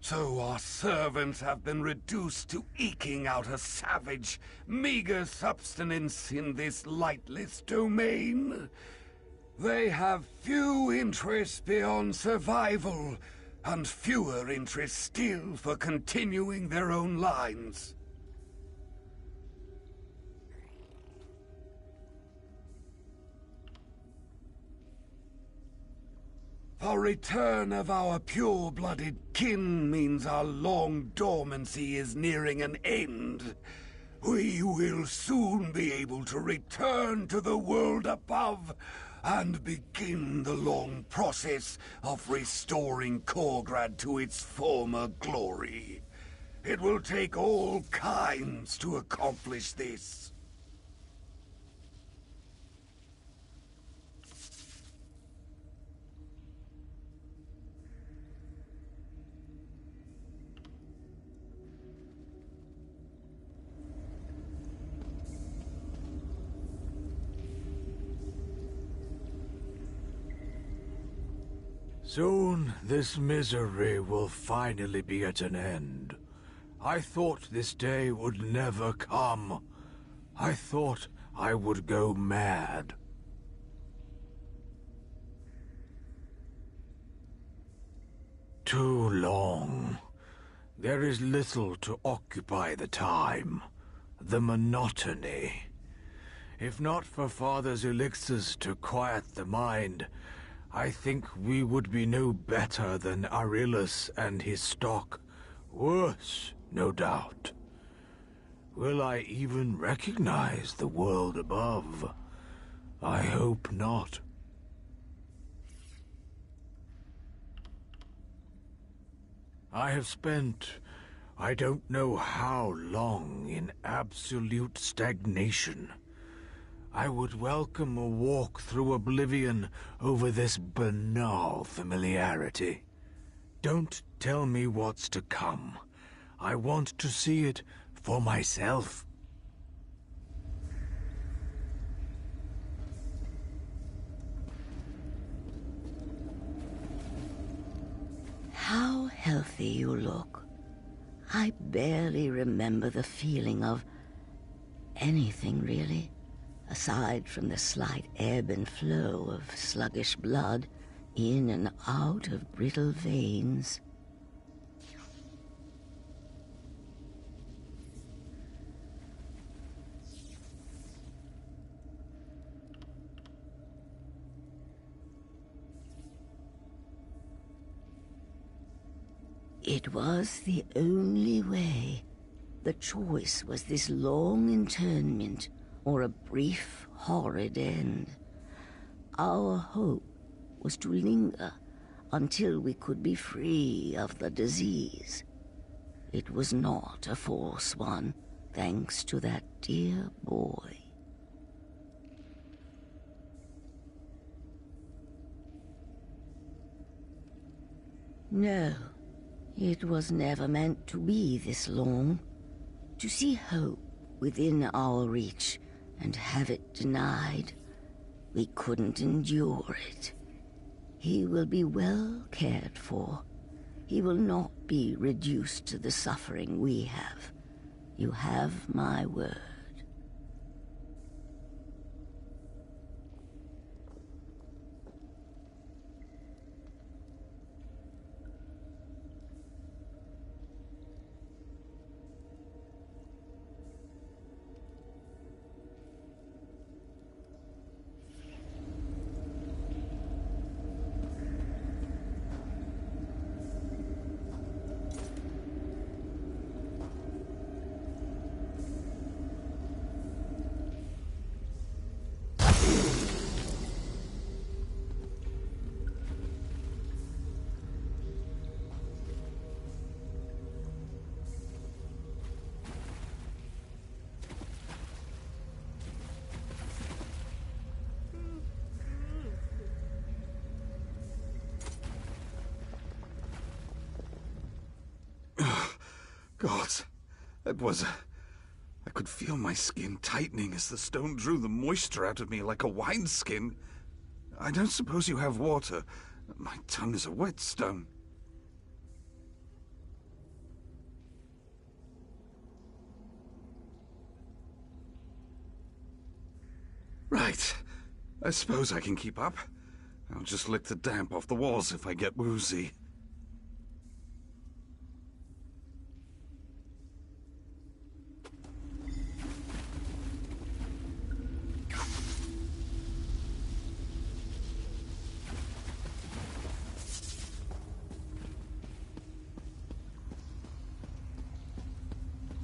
So our servants have been reduced to eking out a savage, meager subsistence in this lightless domain. They have few interests beyond survival, and fewer interests still for continuing their own lines. The return of our pure-blooded kin means our long dormancy is nearing an end. We will soon be able to return to the world above and begin the long process of restoring Korgrad to its former glory. It will take all kinds to accomplish this. Soon, this misery will finally be at an end. I thought this day would never come. I thought I would go mad. Too long. There is little to occupy the time. The monotony. If not for Father's elixirs to quiet the mind, I think we would be no better than Arilus and his stock. Worse, no doubt. Will I even recognize the world above? I hope not. I have spent, I don't know how long, in absolute stagnation. I would welcome a walk through oblivion over this banal familiarity. Don't tell me what's to come. I want to see it for myself. How healthy you look. I barely remember the feeling of anything, really. Aside from the slight ebb and flow of sluggish blood in and out of brittle veins. It was the only way. The choice was this long internment or a brief, horrid end. Our hope was to linger until we could be free of the disease. It was not a false one, thanks to that dear boy. No, it was never meant to be this long. To see hope within our reach and have it denied, we couldn't endure it. He will be well cared for. He will not be reduced to the suffering we have. You have my word. Gods, that was... I could feel my skin tightening as the stone drew the moisture out of me like a wineskin. I don't suppose you have water. My tongue is a whetstone. Right. I suppose I can keep up. I'll just lick the damp off the walls if I get woozy.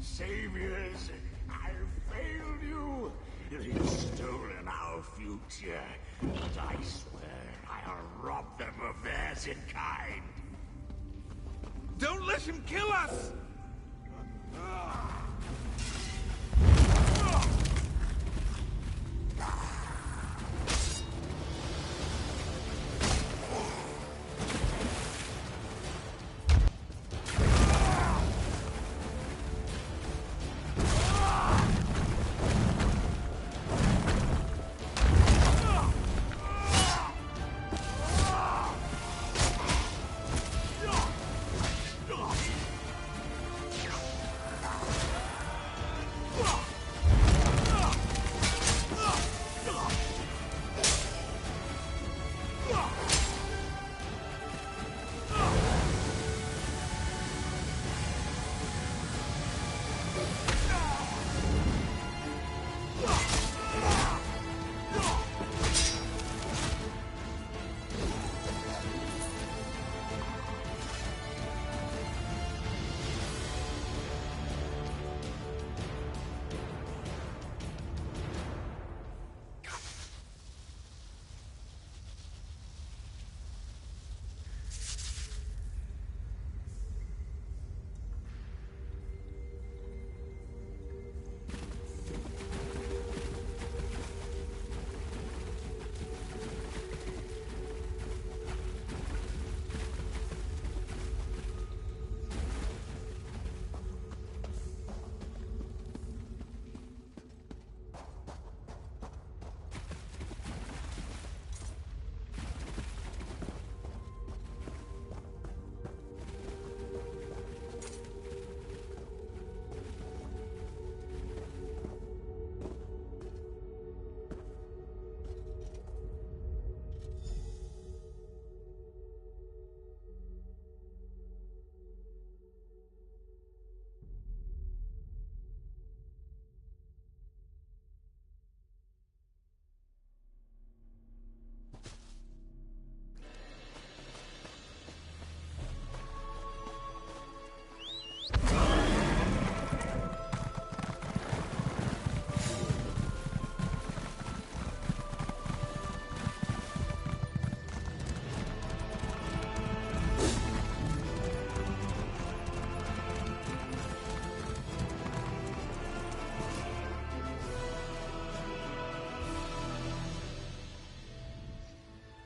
Saviors, I've failed you. You've stolen our future. But I swear I'll rob them of theirs in kind. Don't let him kill us!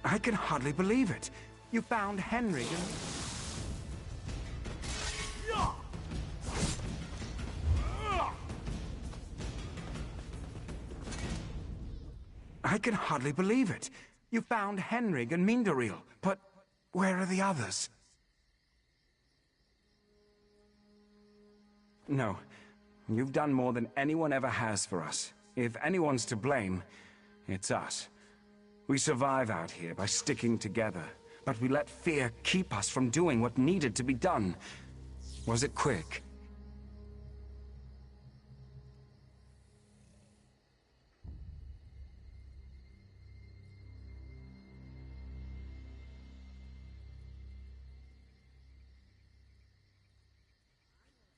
I can hardly believe it. You found Henry and... I can hardly believe it. You found Henrig and Minderil, but where are the others? No, you've done more than anyone ever has for us. If anyone's to blame, it's us. We survive out here by sticking together, but we let fear keep us from doing what needed to be done. Was it quick?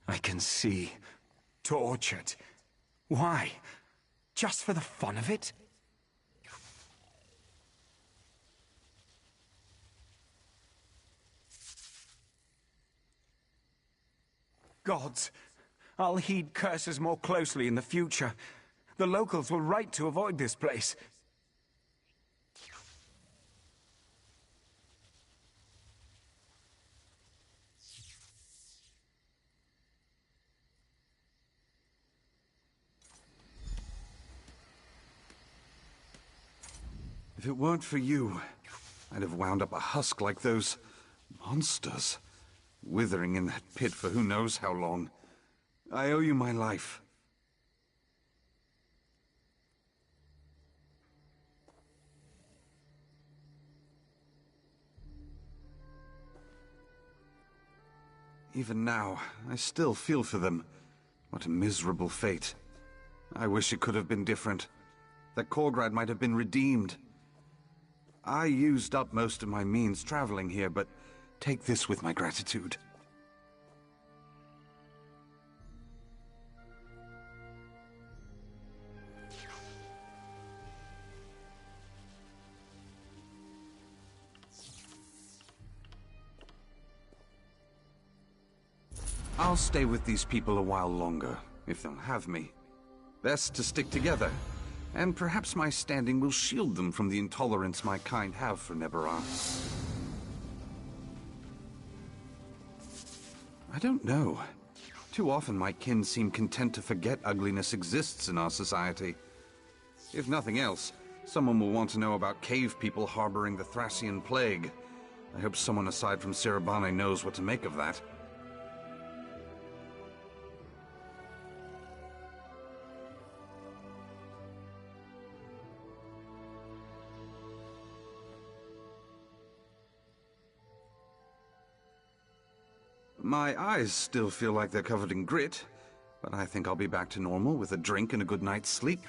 I can see. Tortured. Why? Just for the fun of it? Gods, I'll heed curses more closely in the future. The locals were right to avoid this place. If it weren't for you, I'd have wound up a husk like those monsters, withering in that pit for who knows how long. I owe you my life. Even now, I still feel for them. What a miserable fate. I wish it could have been different. That Korgrad might have been redeemed. I used up most of my means traveling here, but take this with my gratitude. I'll stay with these people a while longer, if they'll have me. Best to stick together, and perhaps my standing will shield them from the intolerance my kind have for Neberar. I don't know. Too often my kin seem content to forget ugliness exists in our society. If nothing else, someone will want to know about cave people harboring the Thracian plague. I hope someone aside from Sirabane knows what to make of that. My eyes still feel like they're covered in grit, but I think I'll be back to normal with a drink and a good night's sleep.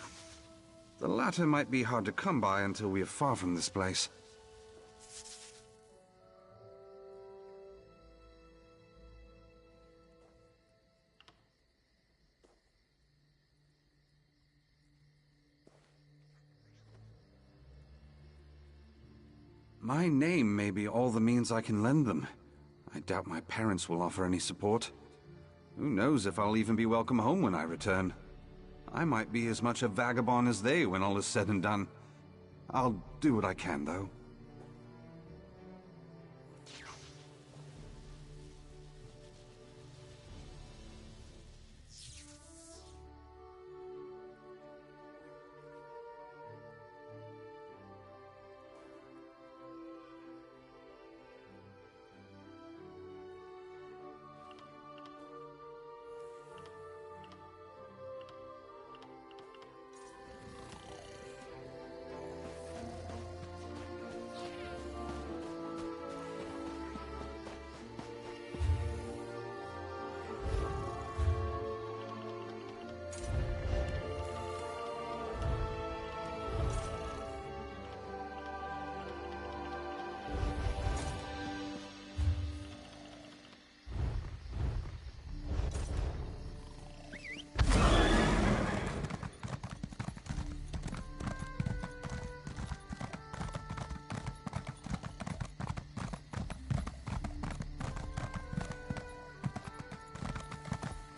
The latter might be hard to come by until we are far from this place. My name may be all the means I can lend them. I doubt my parents will offer any support. Who knows if I'll even be welcome home when I return. I might be as much a vagabond as they when all is said and done. I'll do what I can, though.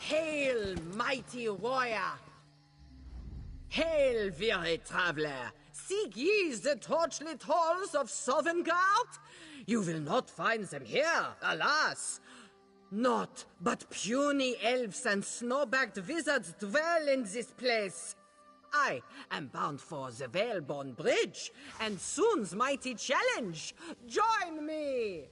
Hail, mighty warrior! Hail, weary traveler! Seek ye the torchlit halls of Sovngarde? You will not find them here, alas! Naught but puny elves and snow-backed wizards dwell in this place. I am bound for the Whalebone Bridge, and soon's mighty challenge. Join me!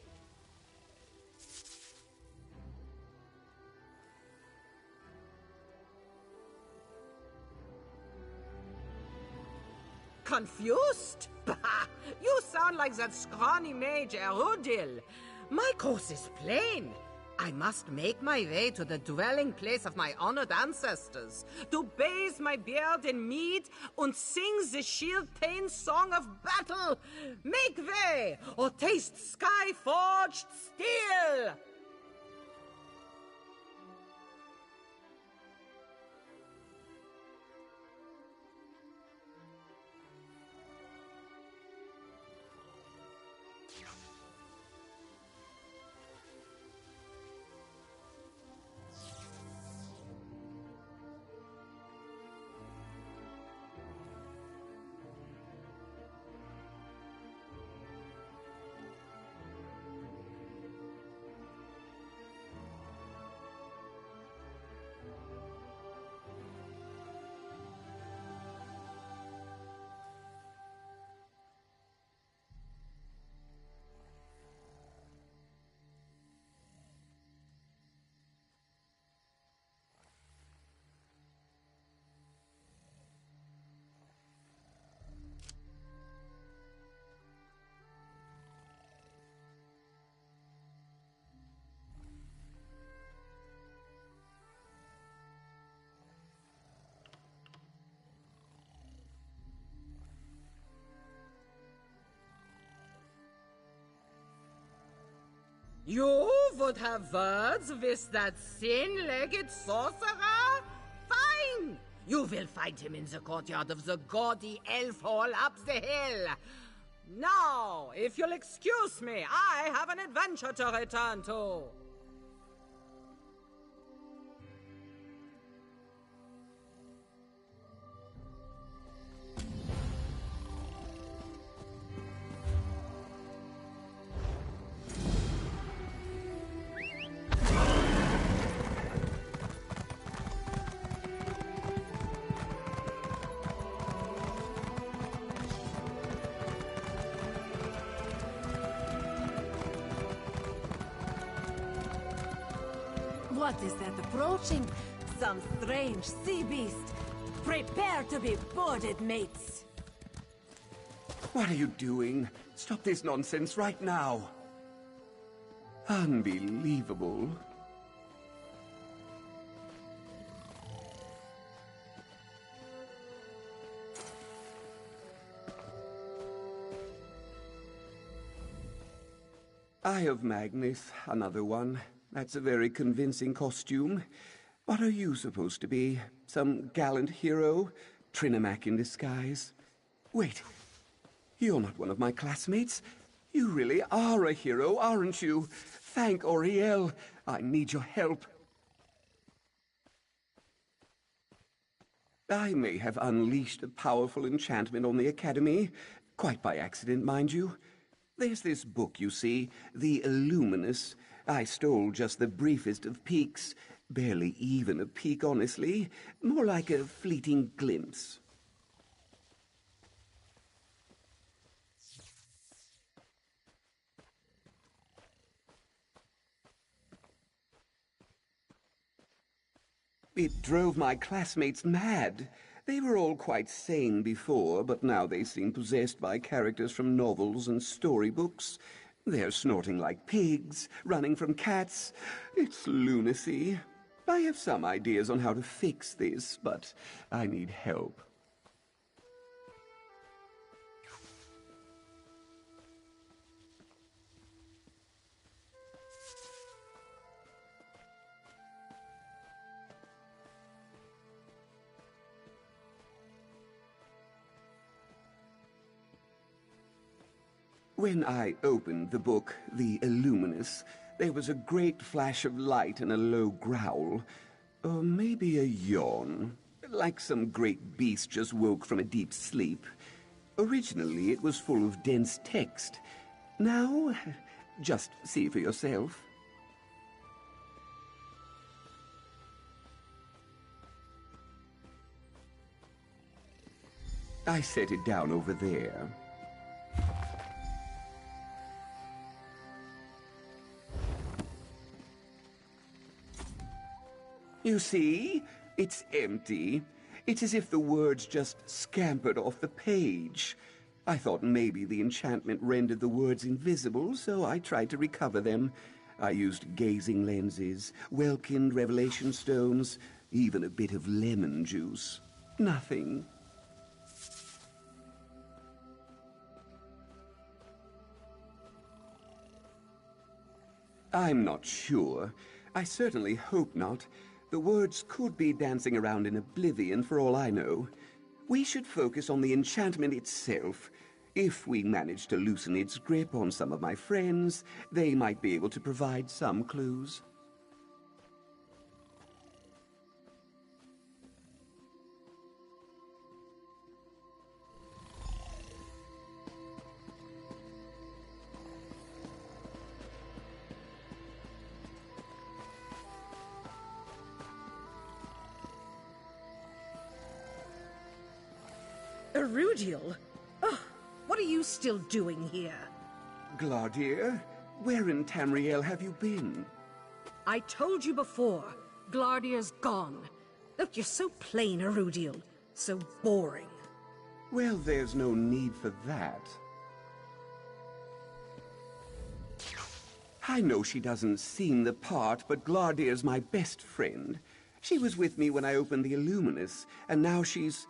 Confused? Bah! You sound like that scrawny mage Erudil. My course is plain. I must make my way to the dwelling place of my honored ancestors, to bathe my beard in mead and sing the shield-pain song of battle. Make way, or taste sky-forged steel! You would have words with that thin-legged sorcerer? Fine! You will find him in the courtyard of the gaudy elf hall up the hill. Now, if you'll excuse me, I have an adventure to return to. What is that approaching? Some strange sea beast. Prepare to be boarded, mates. What are you doing? Stop this nonsense right now. Unbelievable. Eye of Magnus, another one. That's a very convincing costume. What are you supposed to be? Some gallant hero? Trinimac in disguise? Wait, you're not one of my classmates. You really are a hero, aren't you? Thank Auriel. I need your help. I may have unleashed a powerful enchantment on the Academy. Quite by accident, mind you. There's this book, you see, the Illuminous. I stole just the briefest of peeks. Barely even a peek, honestly. More like a fleeting glimpse. It drove my classmates mad. They were all quite sane before, but now they seem possessed by characters from novels and storybooks. They're snorting like pigs, running from cats. It's lunacy. I have some ideas on how to fix this, but I need help. When I opened the book, The Illuminous, there was a great flash of light and a low growl. Or maybe a yawn. Like some great beast just woke from a deep sleep. Originally, it was full of dense text. Now, just see for yourself. I set it down over there. You see? It's empty. It's as if the words just scampered off the page. I thought maybe the enchantment rendered the words invisible, so I tried to recover them. I used gazing lenses, Welkind revelation stones, even a bit of lemon juice. Nothing. I'm not sure. I certainly hope not. The words could be dancing around in oblivion for all I know. We should focus on the enchantment itself. If we manage to loosen its grip on some of my friends, they might be able to provide some clues. Erudiel? Oh, what are you still doing here? Glardir, where in Tamriel have you been? I told you before, Glardir's gone. Look, you're so plain, Erudiel. So boring. Well, there's no need for that. I know she doesn't seem the part, but Glardir's my best friend. She was with me when I opened the Illuminous, and now she's...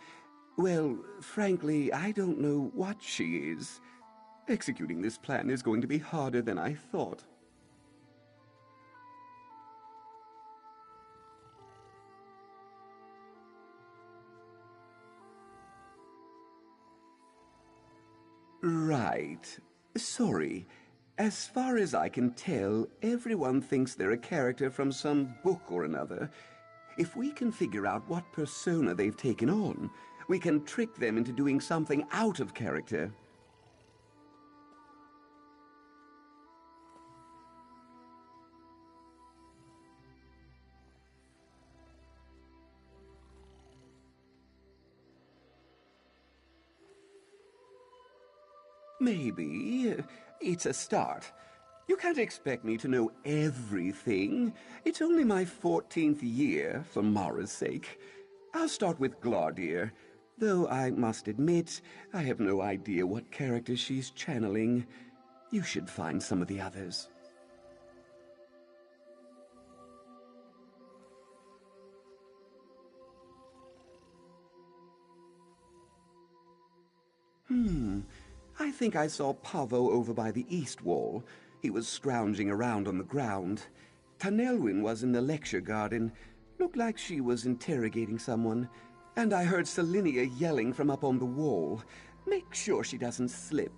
Well, frankly, I don't know what she is. Executing this plan is going to be harder than I thought. Right. Sorry. As far as I can tell, everyone thinks they're a character from some book or another. If we can figure out what persona they've taken on, we can trick them into doing something out of character. Maybe. It's a start. You can't expect me to know everything. It's only my 14th year, for Mara's sake. I'll start with Glardir, though I must admit, I have no idea what character she's channeling. You should find some of the others. I think I saw Pavo over by the east wall. He was scrounging around on the ground. Tanelwyn was in the lecture garden. Looked like she was interrogating someone. And I heard Selinia yelling from up on the wall. Make sure she doesn't slip.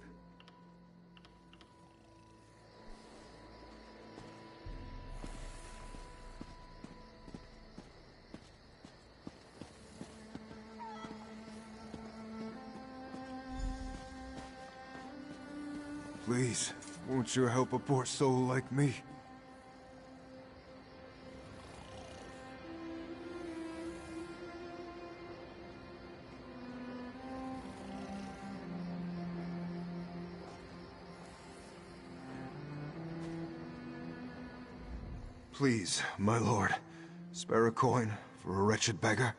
Please, won't you help a poor soul like me? Please, my lord, spare a coin for a wretched beggar.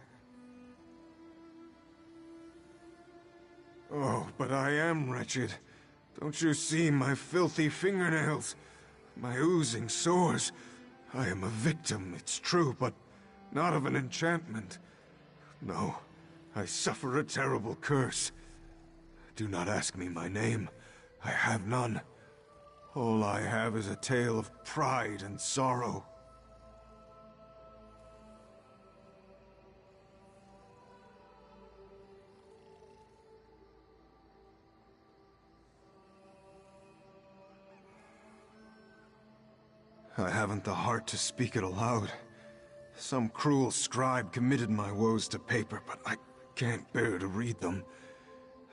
Oh, but I am wretched. Don't you see my filthy fingernails? My oozing sores? I am a victim, it's true, but not of an enchantment. No, I suffer a terrible curse. Do not ask me my name. I have none. All I have is a tale of pride and sorrow. I haven't the heart to speak it aloud. Some cruel scribe committed my woes to paper, but I can't bear to read them.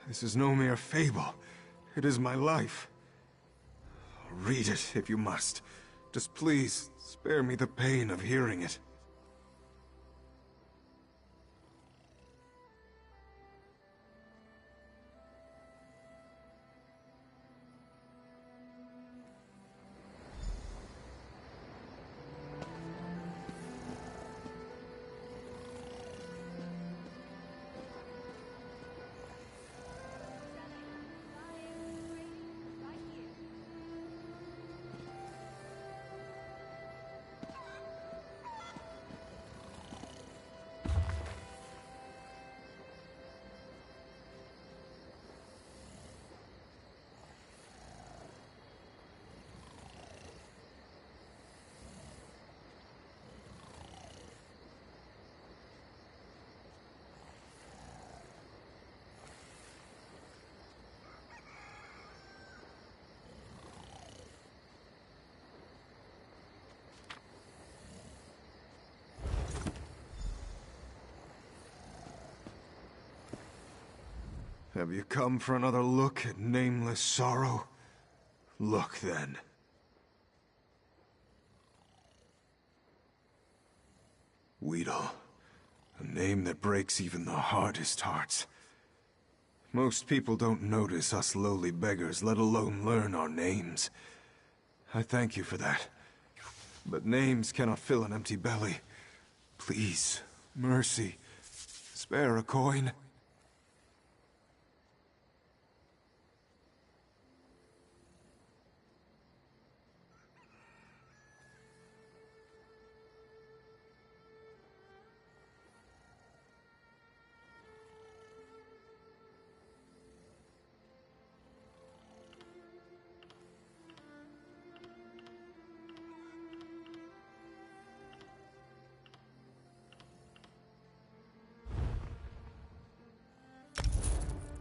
This is no mere fable. It is my life. Read it, if you must. Just please, spare me the pain of hearing it. Have you come for another look at nameless sorrow? Look, then. Weedle. A name that breaks even the hardest hearts. Most people don't notice us lowly beggars, let alone learn our names. I thank you for that. But names cannot fill an empty belly. Please, mercy, spare a coin.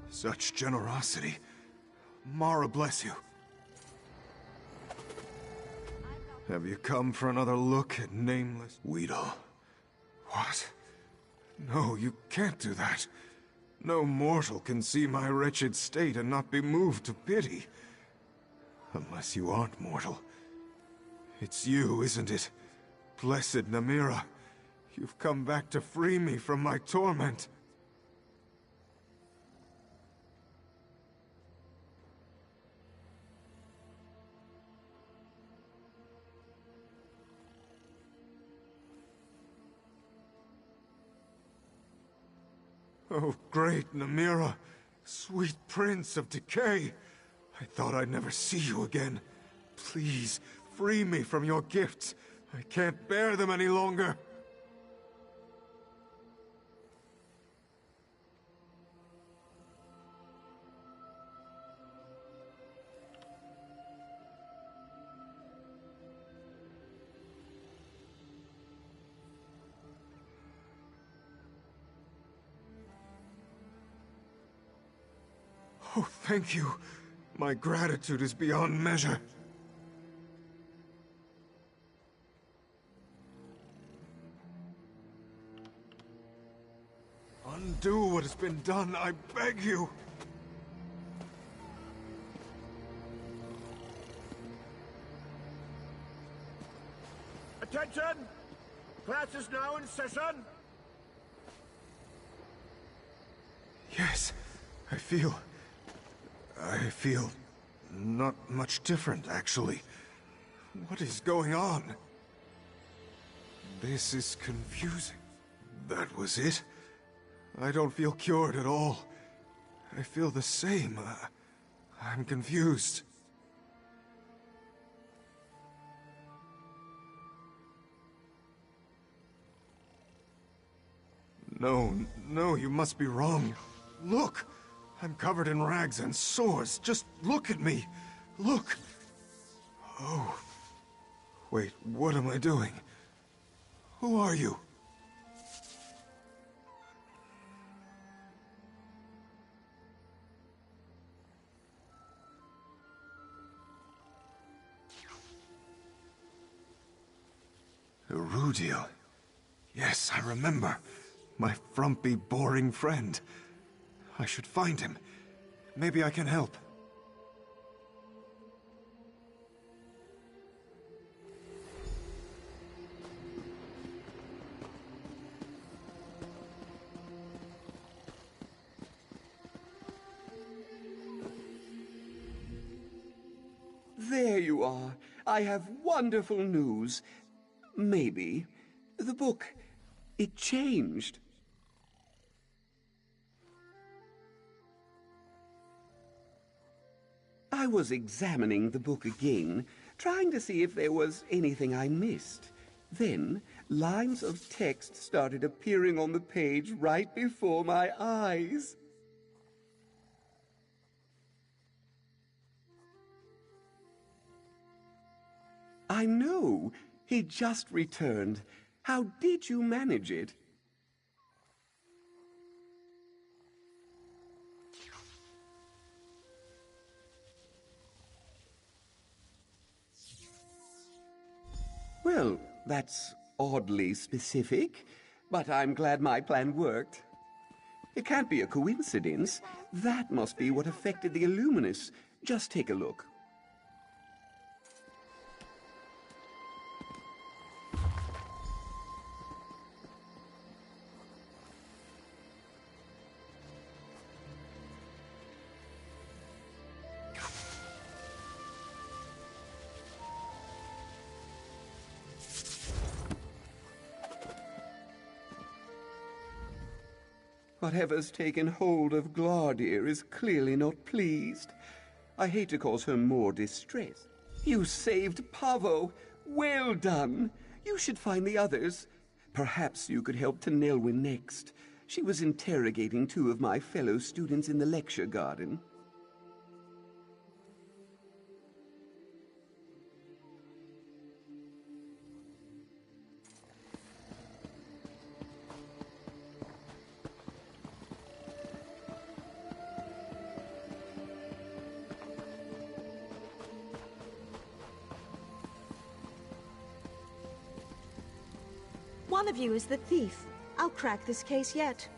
Such generosity. Mara bless you. Have you come for another look at nameless Weedle? What? No, you can't do that. No mortal can see my wretched state and not be moved to pity. Unless you aren't mortal. It's you, isn't it? Blessed Namira. You've come back to free me from my torment. Oh, great Namira, sweet prince of decay. I thought I'd never see you again. Please, free me from your gifts. I can't bear them any longer. Oh, thank you. My gratitude is beyond measure. Undo what has been done, I beg you. Attention! Class is now in session. Yes, I feel not much different, actually. What is going on? This is confusing. That was it? I don't feel cured at all. I feel the same. I'm confused. No, you must be wrong. Look! I'm covered in rags and sores. Just look at me. Look. Oh. Wait, what am I doing? Who are you? Erudiel. Yes, I remember. My frumpy, boring friend. I should find him. Maybe I can help. There you are. I have wonderful news. Maybe. The book, it changed. I was examining the book again, trying to see if there was anything I missed. Then, lines of text started appearing on the page right before my eyes. I know. He just returned. How did you manage it? Well, that's oddly specific, but I'm glad my plan worked. It can't be a coincidence. That must be what affected the Illuminus. Just take a look. Whatever's taken hold of Glardir is clearly not pleased. I hate to cause her more distress. You saved Pavo. Well done. You should find the others. Perhaps you could help Tenelwyn next. She was interrogating 2 of my fellow students in the lecture garden. one of you is the thief, I'll crack this case yet.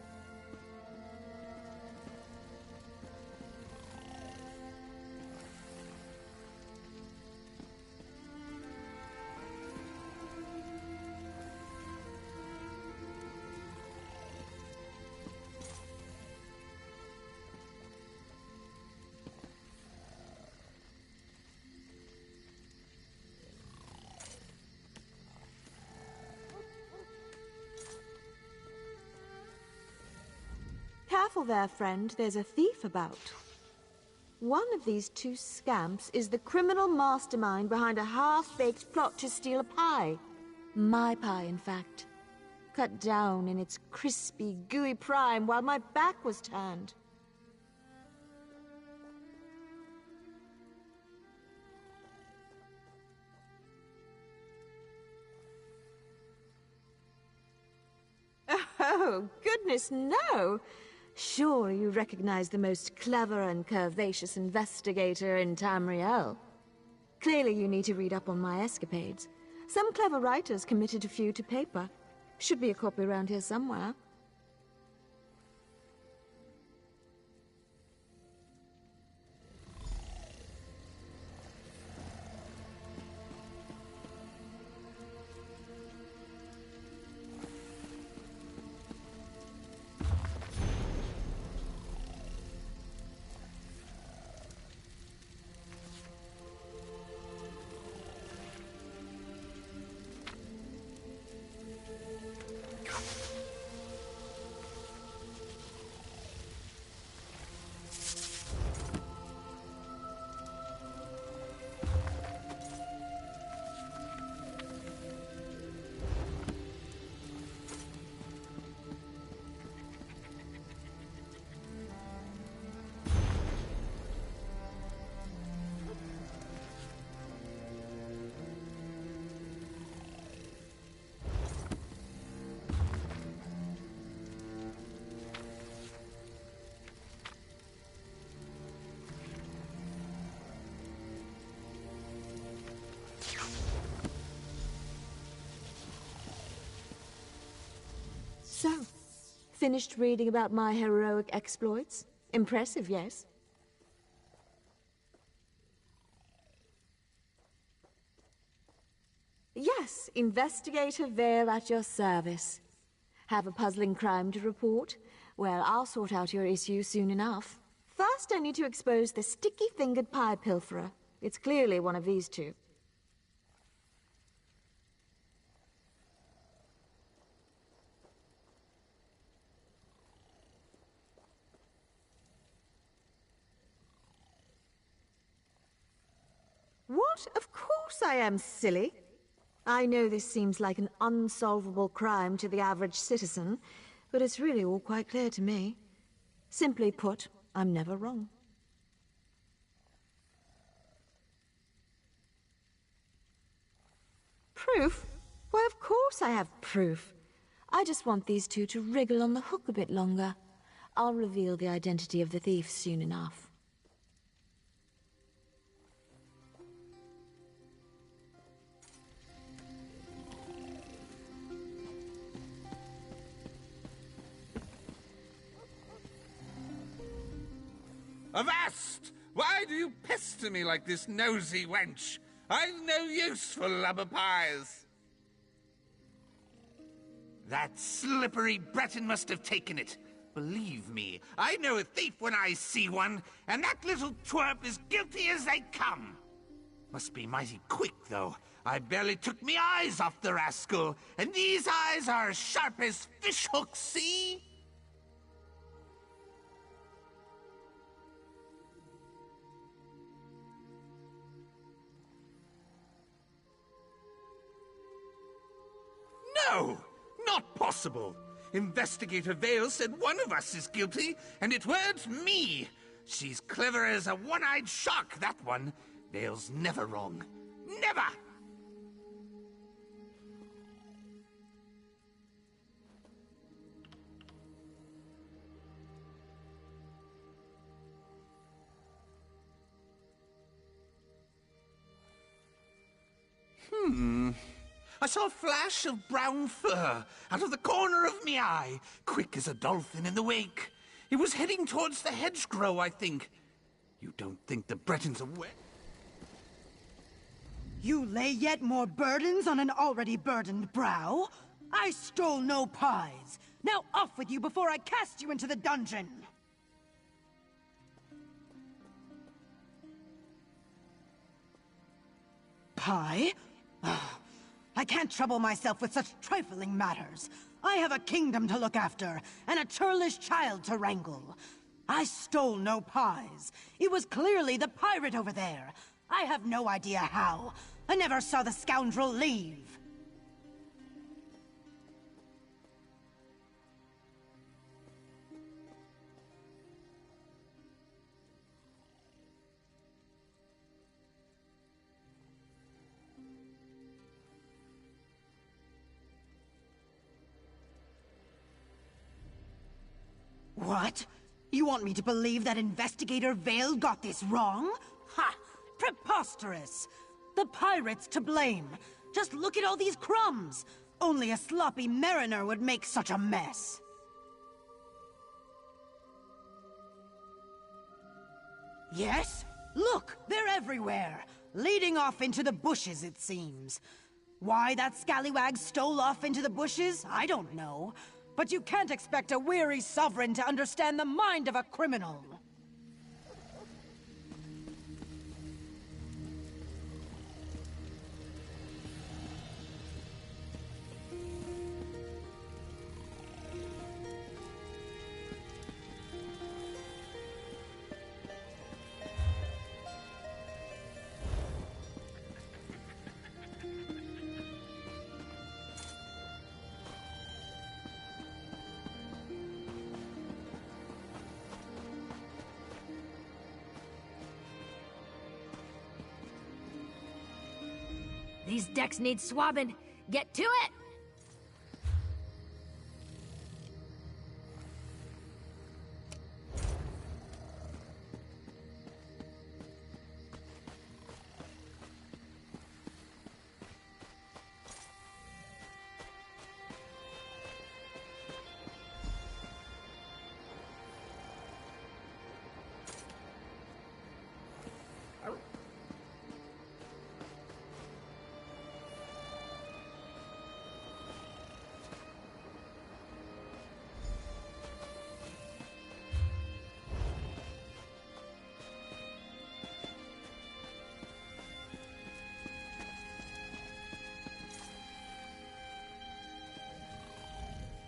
Careful there, friend. There's a thief about. One of these two scamps is the criminal mastermind behind a half-baked plot to steal a pie. My pie, in fact. Cut down in its crispy, gooey prime while my back was turned. Oh, goodness, no! Surely you recognize the most clever and curvaceous investigator in Tamriel. Clearly you need to read up on my escapades. Some clever writers committed a few to paper. Should be a copy around here somewhere. So, finished reading about my heroic exploits? Impressive, yes? Yes, Investigator Vale at your service. Have a puzzling crime to report? Well, I'll sort out your issue soon enough. First, I need to expose the sticky-fingered pie pilferer. It's clearly one of these two. What? Of course I am, silly. I know this seems like an unsolvable crime to the average citizen, but it's really all quite clear to me. Simply put, I'm never wrong. Proof? Why, of course I have proof. I just want these two to wriggle on the hook a bit longer. I'll reveal the identity of the thief soon enough. Avast! Why do you pester me like this, nosy wench? I've no use for lubber pies. That slippery Breton must have taken it. Believe me, I know a thief when I see one, and that little twerp is guilty as they come. Must be mighty quick, though. I barely took me eyes off the rascal, and these eyes are as sharp as fish hooks, see? No! Not possible! Investigator Vale said one of us is guilty, and it weren't me! She's clever as a one-eyed shark, that one. Vale's never wrong. Never! I saw a flash of brown fur out of the corner of me eye, quick as a dolphin in the wake. It was heading towards the hedgerow, I think. You don't think the Bretons are wet? You lay yet more burdens on an already burdened brow? I stole no pies. Now off with you before I cast you into the dungeon! Pie? I can't trouble myself with such trifling matters. I have a kingdom to look after, and a churlish child to wrangle. I stole no pies. It was clearly the pirate over there. I have no idea how. I never saw the scoundrel leave. What? You want me to believe that Investigator Vale got this wrong? Ha! Preposterous! The pirates to blame. Just look at all these crumbs. Only a sloppy mariner would make such a mess. Yes? Look, they're everywhere. Leading off into the bushes, it seems. Why that scallywag stole off into the bushes, I don't know. But you can't expect a weary sovereign to understand the mind of a criminal. These decks need swabbing. Get to it!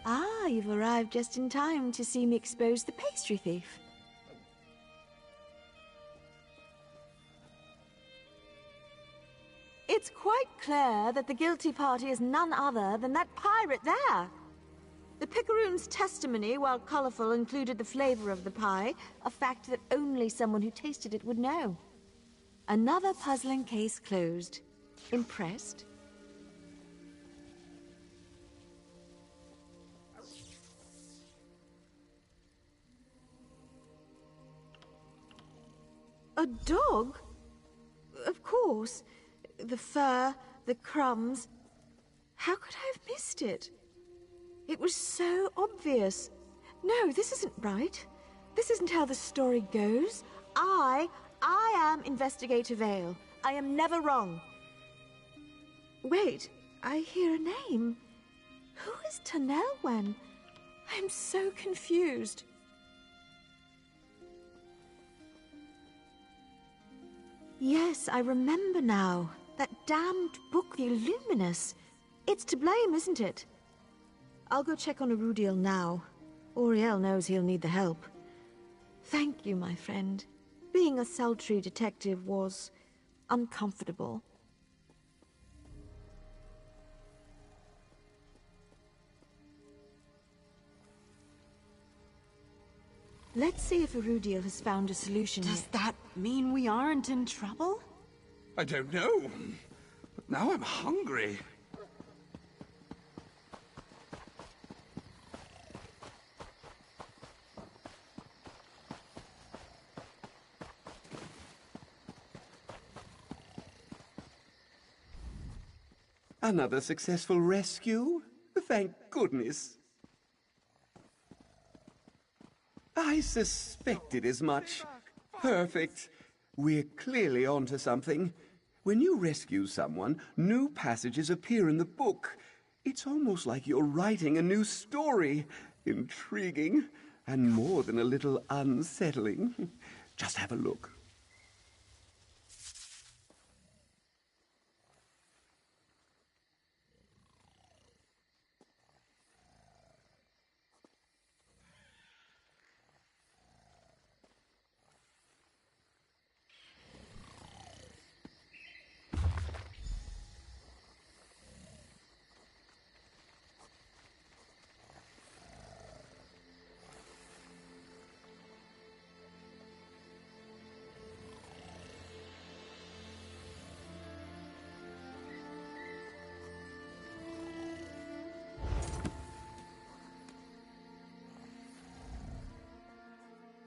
Ah, you've arrived just in time to see me expose the pastry thief. It's quite clear that the guilty party is none other than that pirate there. The picaroon's testimony, while colorful, included the flavor of the pie, a fact that only someone who tasted it would know. Another puzzling case closed. Impressed? A dog? Of course. The fur, the crumbs. How could I have missed it? It was so obvious. No, this isn't right. This isn't how the story goes. I am Investigator Vale. I am never wrong. Wait, I hear a name. Who is Tanelwen? I'm so confused. Yes, I remember now. That damned book, the Illuminous. It's to blame, isn't it? I'll go check on Arudiel now. Auriel knows he'll need the help. Thank you, my friend. Being a sultry detective was uncomfortable. Let's see if Arudiel has found a solution. Does that mean we aren't in trouble? I don't know. But now I'm hungry. Another successful rescue? Thank goodness. I suspected as much. Perfect. We're clearly onto something. When you rescue someone, new passages appear in the book. It's almost like you're writing a new story. Intriguing, and more than a little unsettling. Just have a look.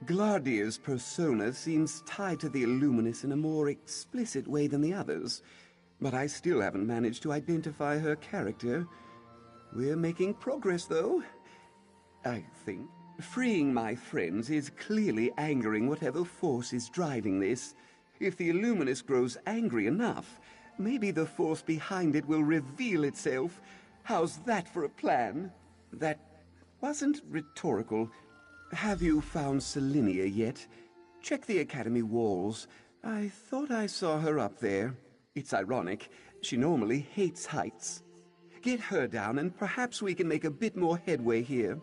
Glardia's persona seems tied to the Illuminous in a more explicit way than the others, but I still haven't managed to identify her character. We're making progress, though. I think freeing my friends is clearly angering whatever force is driving this. If the Illuminous grows angry enough, maybe the force behind it will reveal itself. How's that for a plan? That wasn't rhetorical. Have you found Selenia yet? Check the Academy walls. I thought I saw her up there. It's ironic. She normally hates heights. Get her down and perhaps we can make a bit more headway here.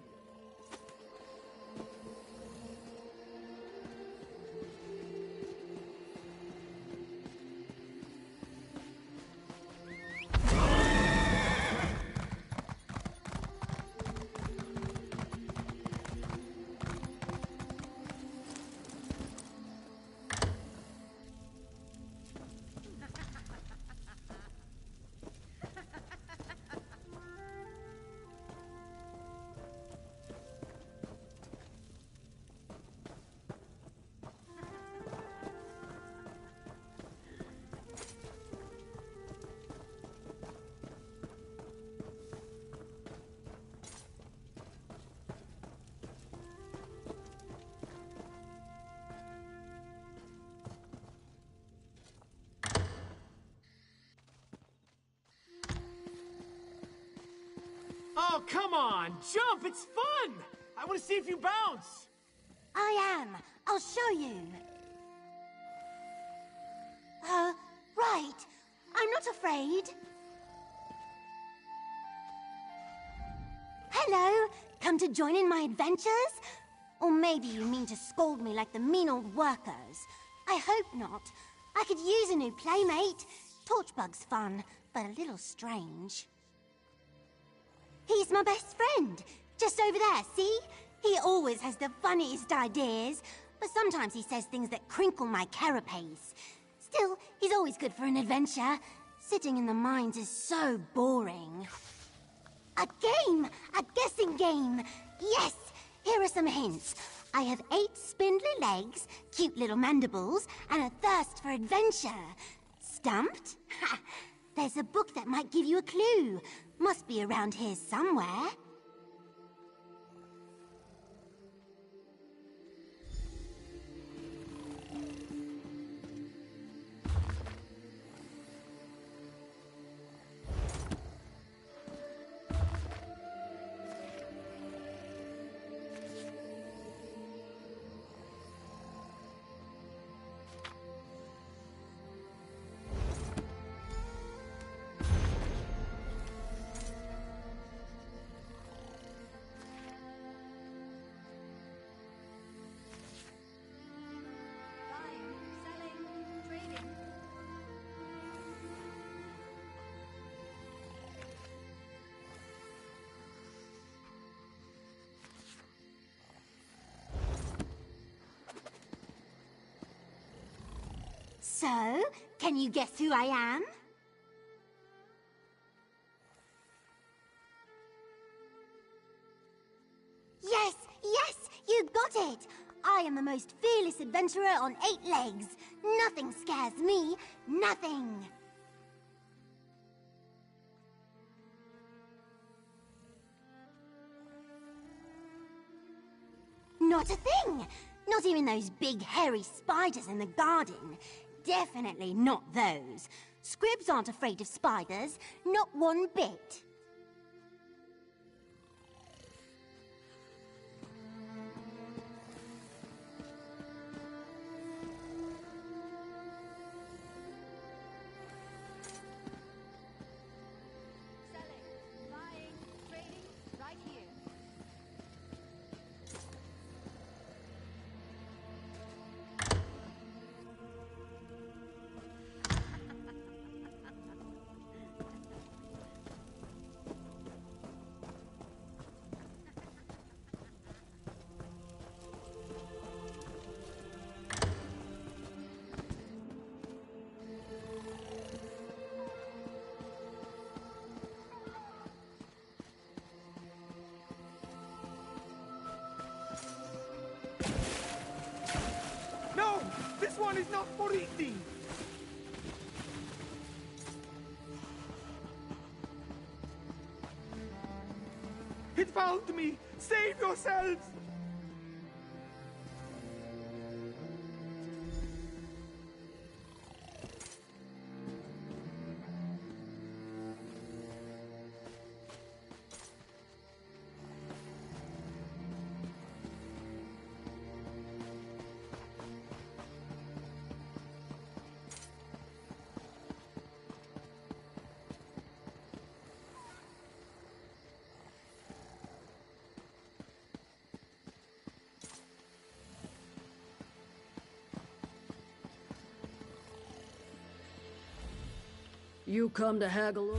Oh, come on! Jump! It's fun! I want to see if you bounce! I am. I'll show you. Right. I'm not afraid. Hello. Come to join in my adventures? Or maybe you mean to scold me like the mean old workers. I hope not. I could use a new playmate. Torchbug's fun, but a little strange. He's my best friend. Just over there, see? He always has the funniest ideas, but sometimes he says things that crinkle my carapace. Still, he's always good for an adventure. Sitting in the mines is so boring. A game! A guessing game! Yes! Here are some hints. I have 8 spindly legs, cute little mandibles, and a thirst for adventure. Stumped? Ha! There's a book that might give you a clue. Must be around here somewhere. So, can you guess who I am? Yes, yes, you got it! I am the most fearless adventurer on 8 legs. Nothing scares me, nothing! Not a thing! Not even those big hairy spiders in the garden. Definitely not those. Scribs aren't afraid of spiders, not one bit. This one is not for eating! It found me! Save yourselves! You come to haggle?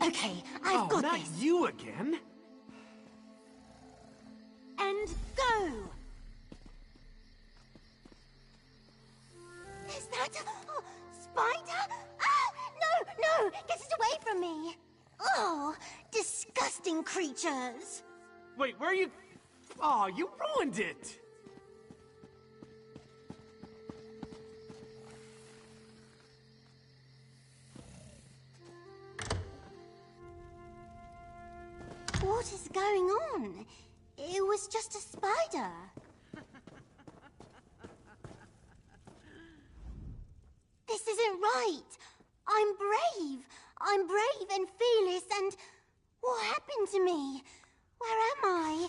Okay, I've got not this. You again? And go! Is that a spider? Ah! No, no! Get it away from me! Oh, disgusting creatures! Wait, where are you? Oh, you ruined it! What is going on? It was just a spider. This isn't right. I'm brave. I'm brave and fearless and... What happened to me? Where am I?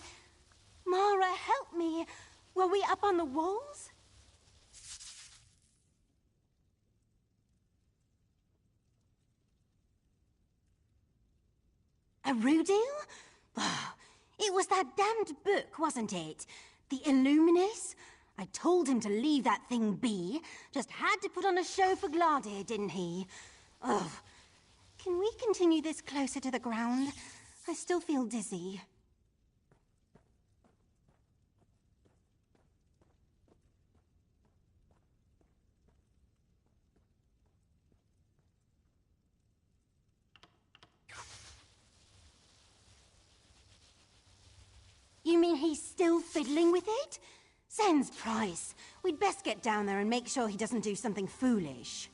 Mara, help me. Were we up on the walls? A Rudil? It was that damned book, wasn't it? The Illuminus? I told him to leave that thing be. Just had to put on a show for Gladir, didn't he? Ugh. Can we continue this closer to the ground? I still feel dizzy. You mean he's still fiddling with it? Sen's price. We'd best get down there and make sure he doesn't do something foolish.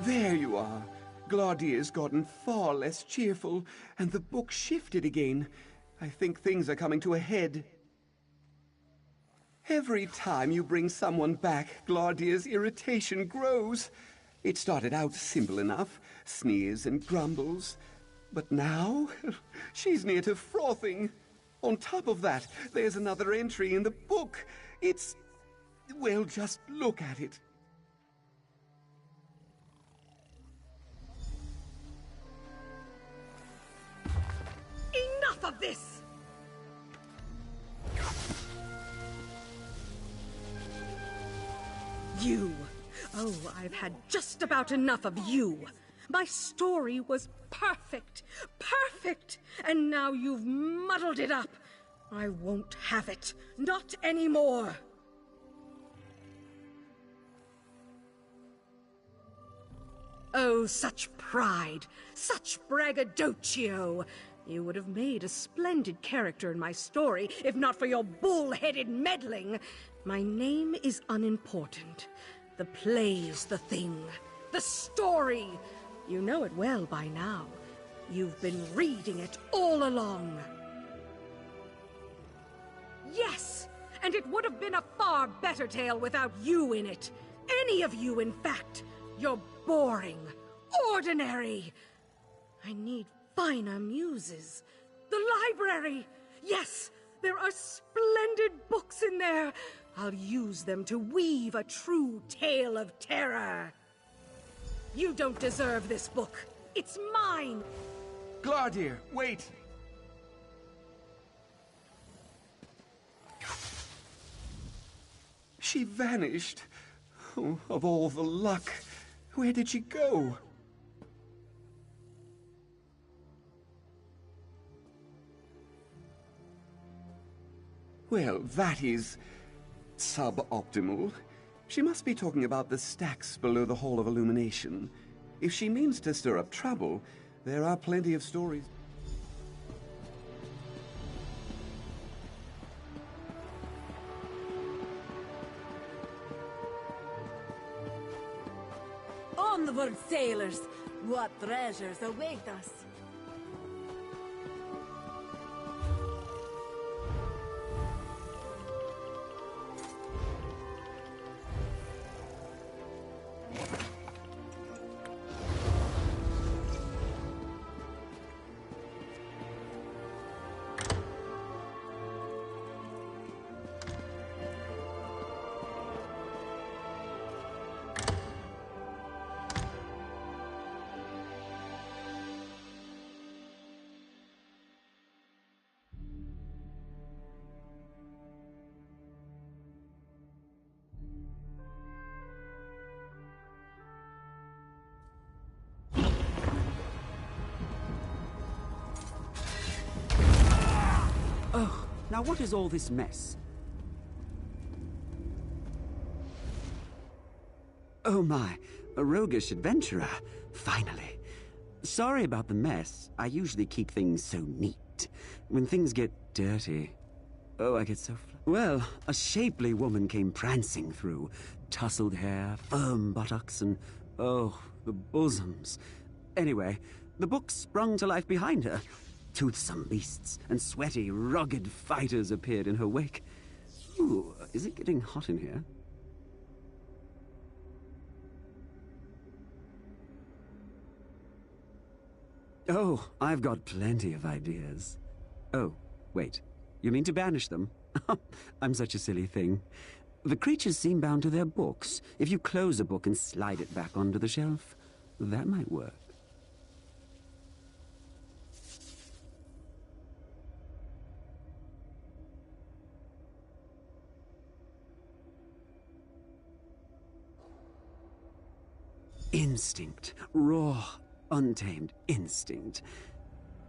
There you are. Glaudier's gotten far less cheerful, and the book shifted again. I think things are coming to a head. Every time you bring someone back, Glaudier's irritation grows. It started out simple enough, sneers and grumbles. But now, she's near to frothing. On top of that, there's another entry in the book. It's... well, just look at it. Enough of this! You. Oh, I've had just about enough of you. My story was perfect. Perfect! And now you've muddled it up. I won't have it. Not anymore. Oh, such pride. Such braggadocio. You would have made a splendid character in my story, if not for your bull-headed meddling. My name is unimportant. The play's the thing. The story. You know it well by now. You've been reading it all along. Yes, and it would have been a far better tale without you in it. Any of you, in fact. You're boring. Ordinary. I need finer muses. The library. Yes, there are splendid books in there. I'll use them to weave a true tale of terror. You don't deserve this book. It's mine. Glaudier, wait. She vanished. Oh, of all the luck. Where did she go? Well, that is suboptimal. She must be talking about the stacks below the Hall of Illumination. If she means to stir up trouble, there are plenty of stories. Onward, sailors! What treasures await us? Oh, now what is all this mess? Oh my, a roguish adventurer. Finally. Sorry about the mess. I usually keep things so neat. When things get dirty... Oh, I get so... Well, a shapely woman came prancing through. Tousled hair, firm buttocks, and... oh, the bosoms. Anyway, the book sprung to life behind her. Toothsome beasts and sweaty, rugged fighters appeared in her wake. Ooh, is it getting hot in here? Oh, I've got plenty of ideas. Oh, wait. You mean to banish them? I'm such a silly thing. The creatures seem bound to their books. If you close a book and slide it back onto the shelf, that might work. Instinct. Raw, untamed instinct.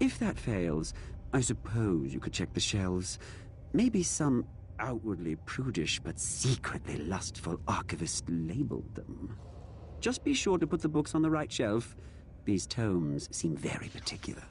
If that fails, I suppose you could check the shelves. Maybe some outwardly prudish but secretly lustful archivist labeled them. Just be sure to put the books on the right shelf. These tomes seem very particular.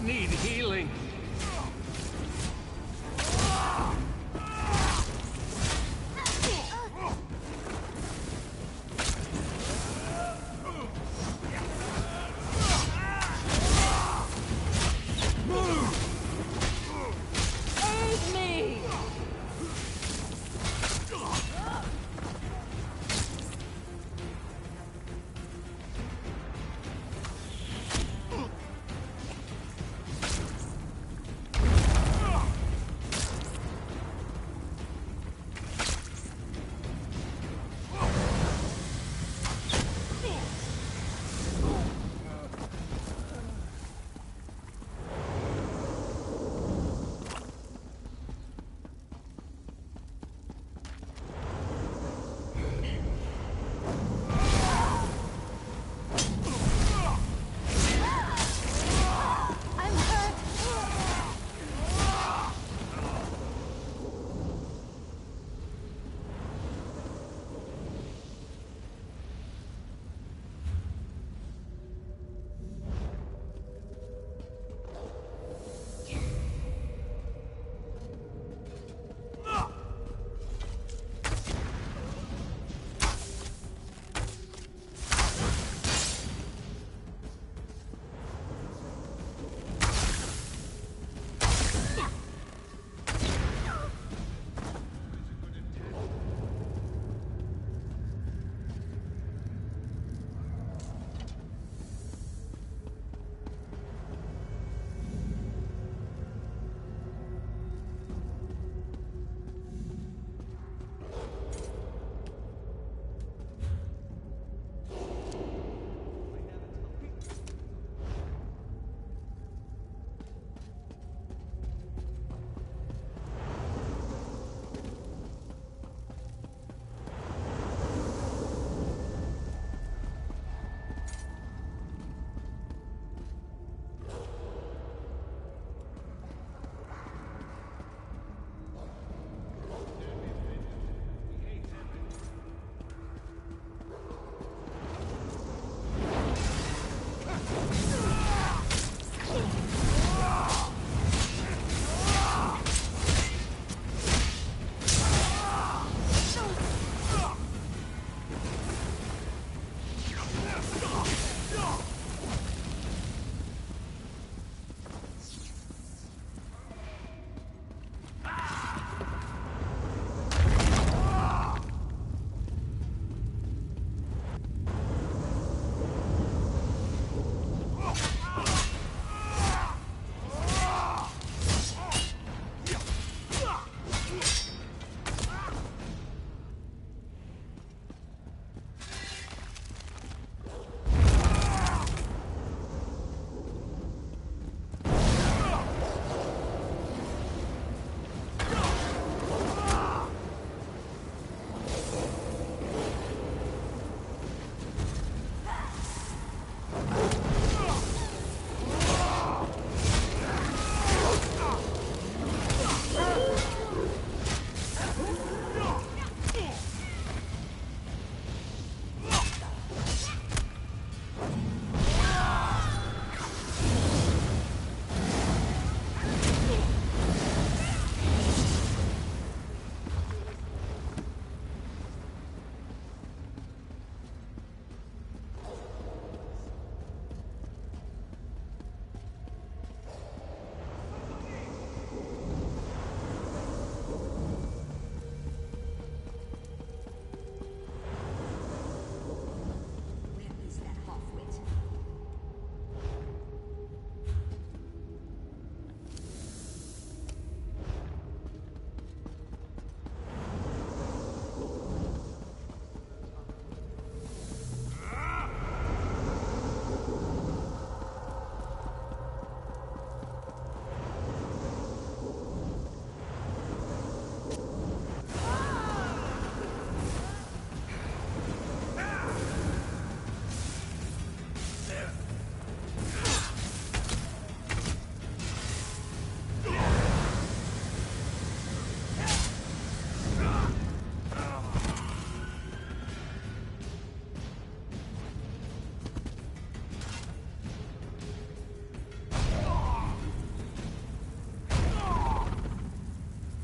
need healing. Aid me!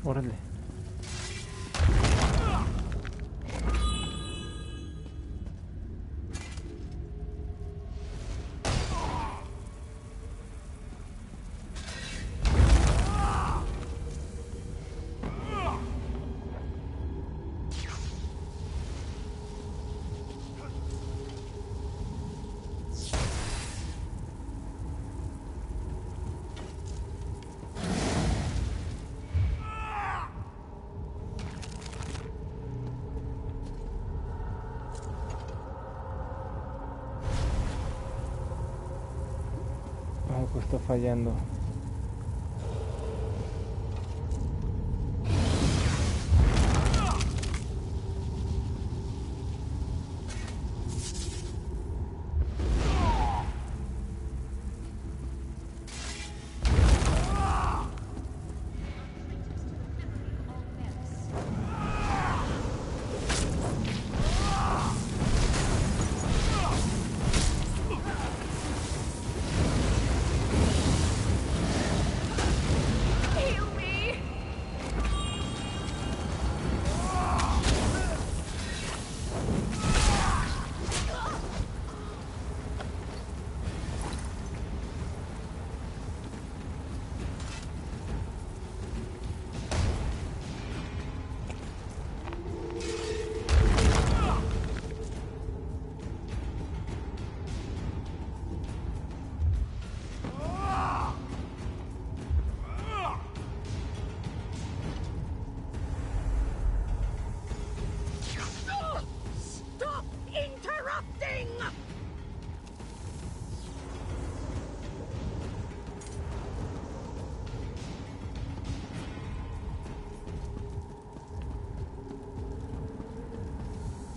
Órale. Algo está fallando.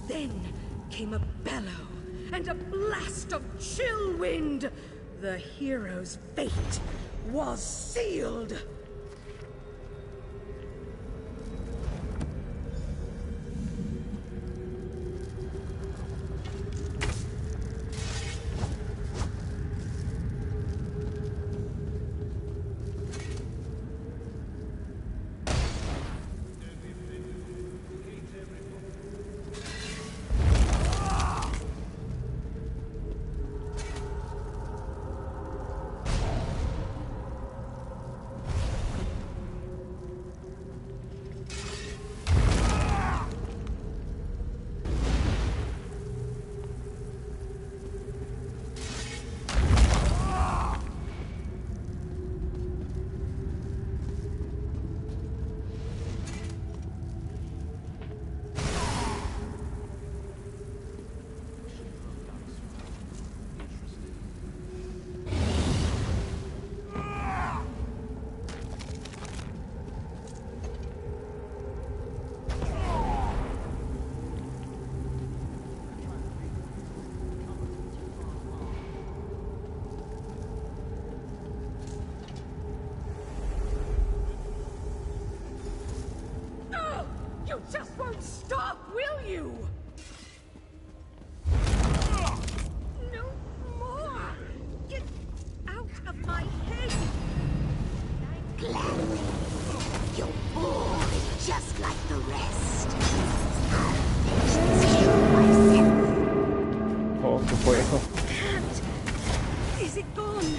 Then came a bellow and a blast of chill wind. The hero's fate was sealed. You just won't stop, will you? No more! Get out of my head! Gladly. You're boring just like the rest. I'll finish this job myself. Oh, qué fue eso. Can't! Is it gone?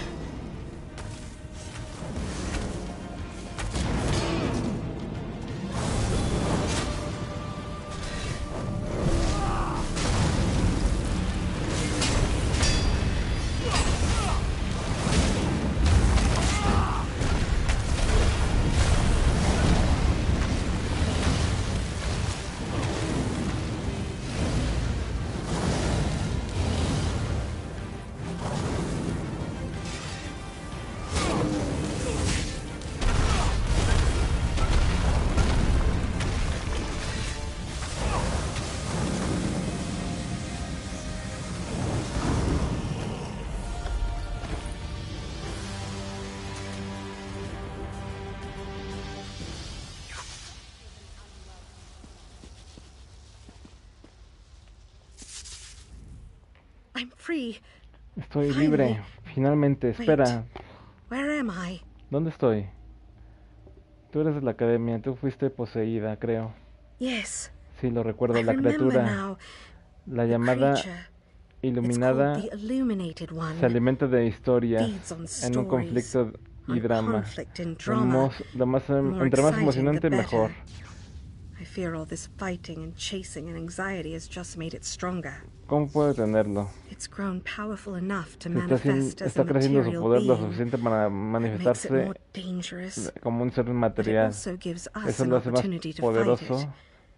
I'm free. Estoy libre. Finalmente, espera. Wait. Where am I? ¿Dónde estoy? Tú eres de la academia, tú fuiste poseída, creo. Yes. Sí, lo recuerdo, I la remember criatura, now. la The llamada creature. iluminada, It's called the Illuminated One. se alimenta de historias Feeds on en un stories, conflicto y on drama. conflict and drama. Entre más emocionante, mejor. I fear all this fighting and chasing and anxiety has just made it stronger. ¿Cómo puedo tenerlo? It's grown powerful enough to Está manifest as a está creciendo su material poder lo being. suficiente para Makes it manifestarse more dangerous. como un ser But it material. also gives us Eso an lo hace más opportunity to fight poderoso. it.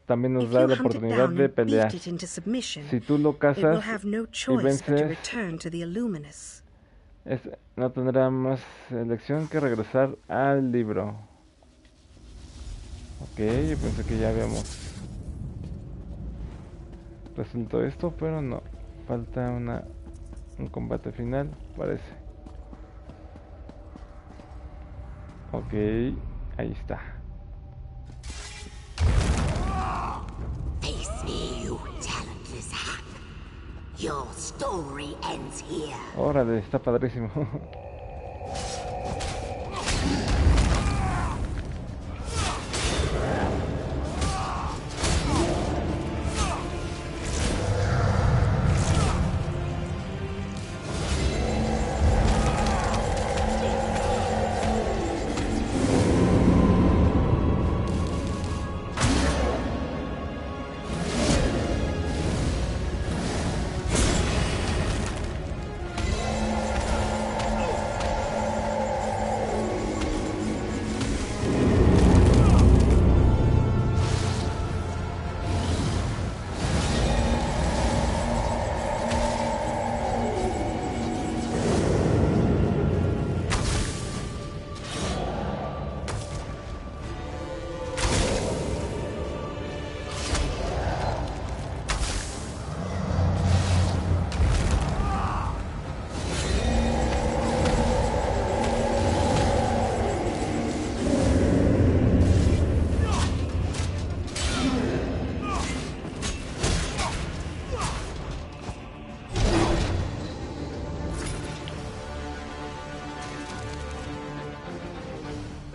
También nos If da you la hunt it oportunidad down de and pelear. beat it into submission, Si tú lo it will cazas have no y choice but to vences, return to the Illuminus. no tendrá más elección que regresar al libro. Ok, yo pensé que ya habíamos resuelto esto, pero no. Falta un combate final, parece. Ok, ahí está. Face me, you talentless hack. Your story ends here. Órale, está padrísimo.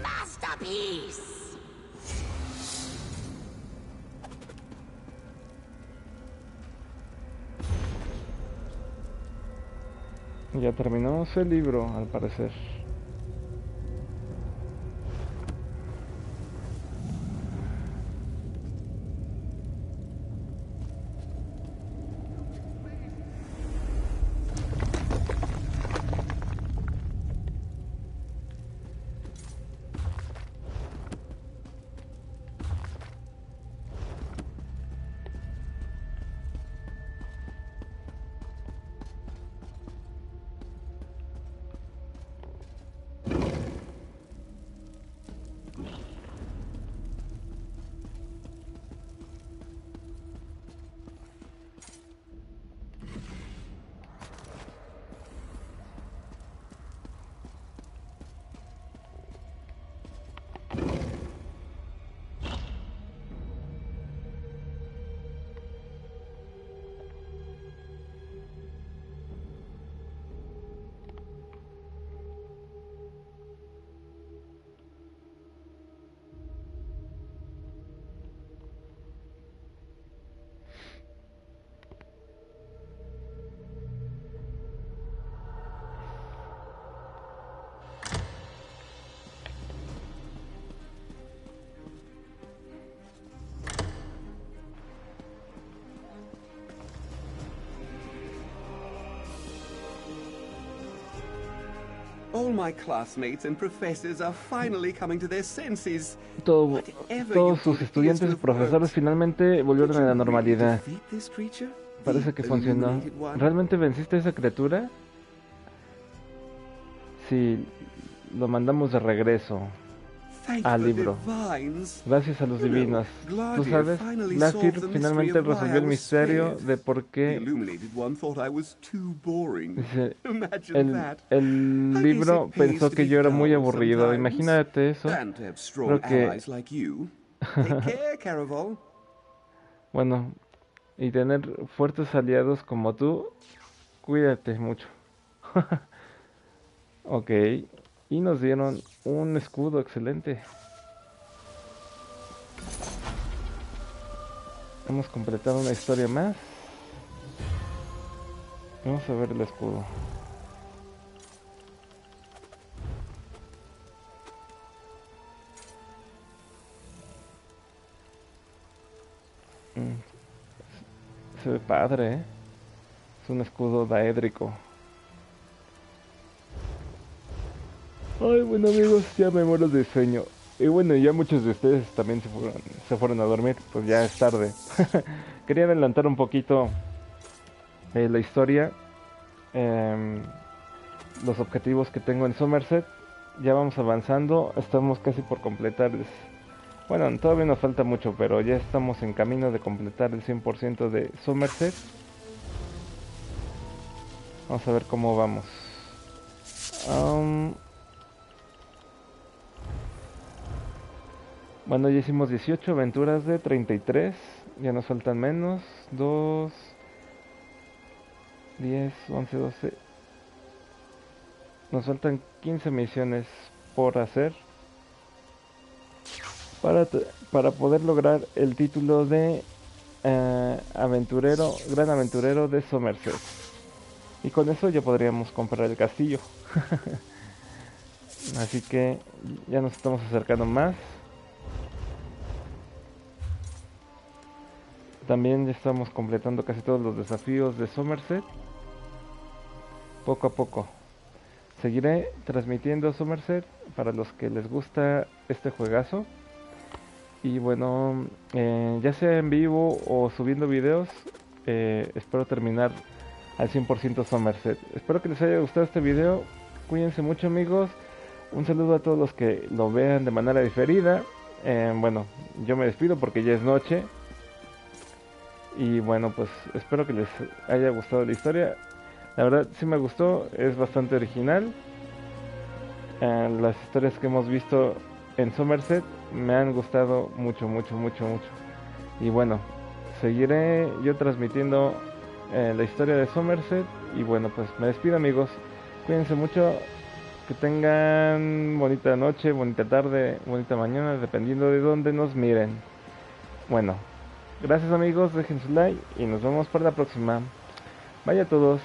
Masterpiece. Ya terminamos el libro, al parecer. All my classmates and professors are finally coming to their senses. Todos sus estudiantes y profesores finalmente volvieron a la normalidad. Parece que funcionó. ¿Realmente venciste a esa criatura? Sí, lo mandamos de regreso al libro. Gracias a los divinos. Tú sabes, Glassir finalmente resolvió el misterio de por qué. Dice, el libro pensó que yo era muy aburrido. Imagínate eso. Creo que... Bueno, y tener fuertes aliados como tú, cuídate mucho. Ok, y nos dieron un escudo excelente. Hemos completado una historia más. Vamos a ver el escudo. Se ve padre, ¿eh? Es un escudo daédrico. Ay, bueno amigos, ya me muero de sueño. Y bueno, ya muchos de ustedes también se fueron a dormir, pues ya es tarde. Quería adelantar un poquito la historia, los objetivos que tengo en Summerset. Ya vamos avanzando, estamos casi por completar. Bueno, todavía nos falta mucho, pero ya estamos en camino de completar el 100% de Summerset. Vamos a ver cómo vamos. Bueno, ya hicimos 18 aventuras de 33. Ya nos faltan menos. 2, 10, 11, 12. Nos faltan 15 misiones por hacer para poder lograr el título de gran aventurero de Summerset. Y con eso ya podríamos comprar el castillo. Así que ya nos estamos acercando más. También ya estamos completando casi todos los desafíos de Summerset. Poco a poco. Seguiré transmitiendo Summerset para los que les gusta este juegazo. Y bueno, ya sea en vivo o subiendo videos, espero terminar al 100% Summerset. Espero que les haya gustado este video. Cuídense mucho amigos. Un saludo a todos los que lo vean de manera diferida. Bueno, yo me despido porque ya es noche. Y bueno, pues espero que les haya gustado la historia. La verdad sí me gustó, es bastante original. Las historias que hemos visto en Summerset me han gustado mucho. Y bueno, seguiré yo transmitiendo la historia de Summerset. Y bueno, pues me despido amigos. Cuídense mucho. Que tengan bonita noche, bonita tarde, bonita mañana, dependiendo de dónde nos miren. Bueno, gracias amigos, dejen su like y nos vemos para la próxima. Bye a todos.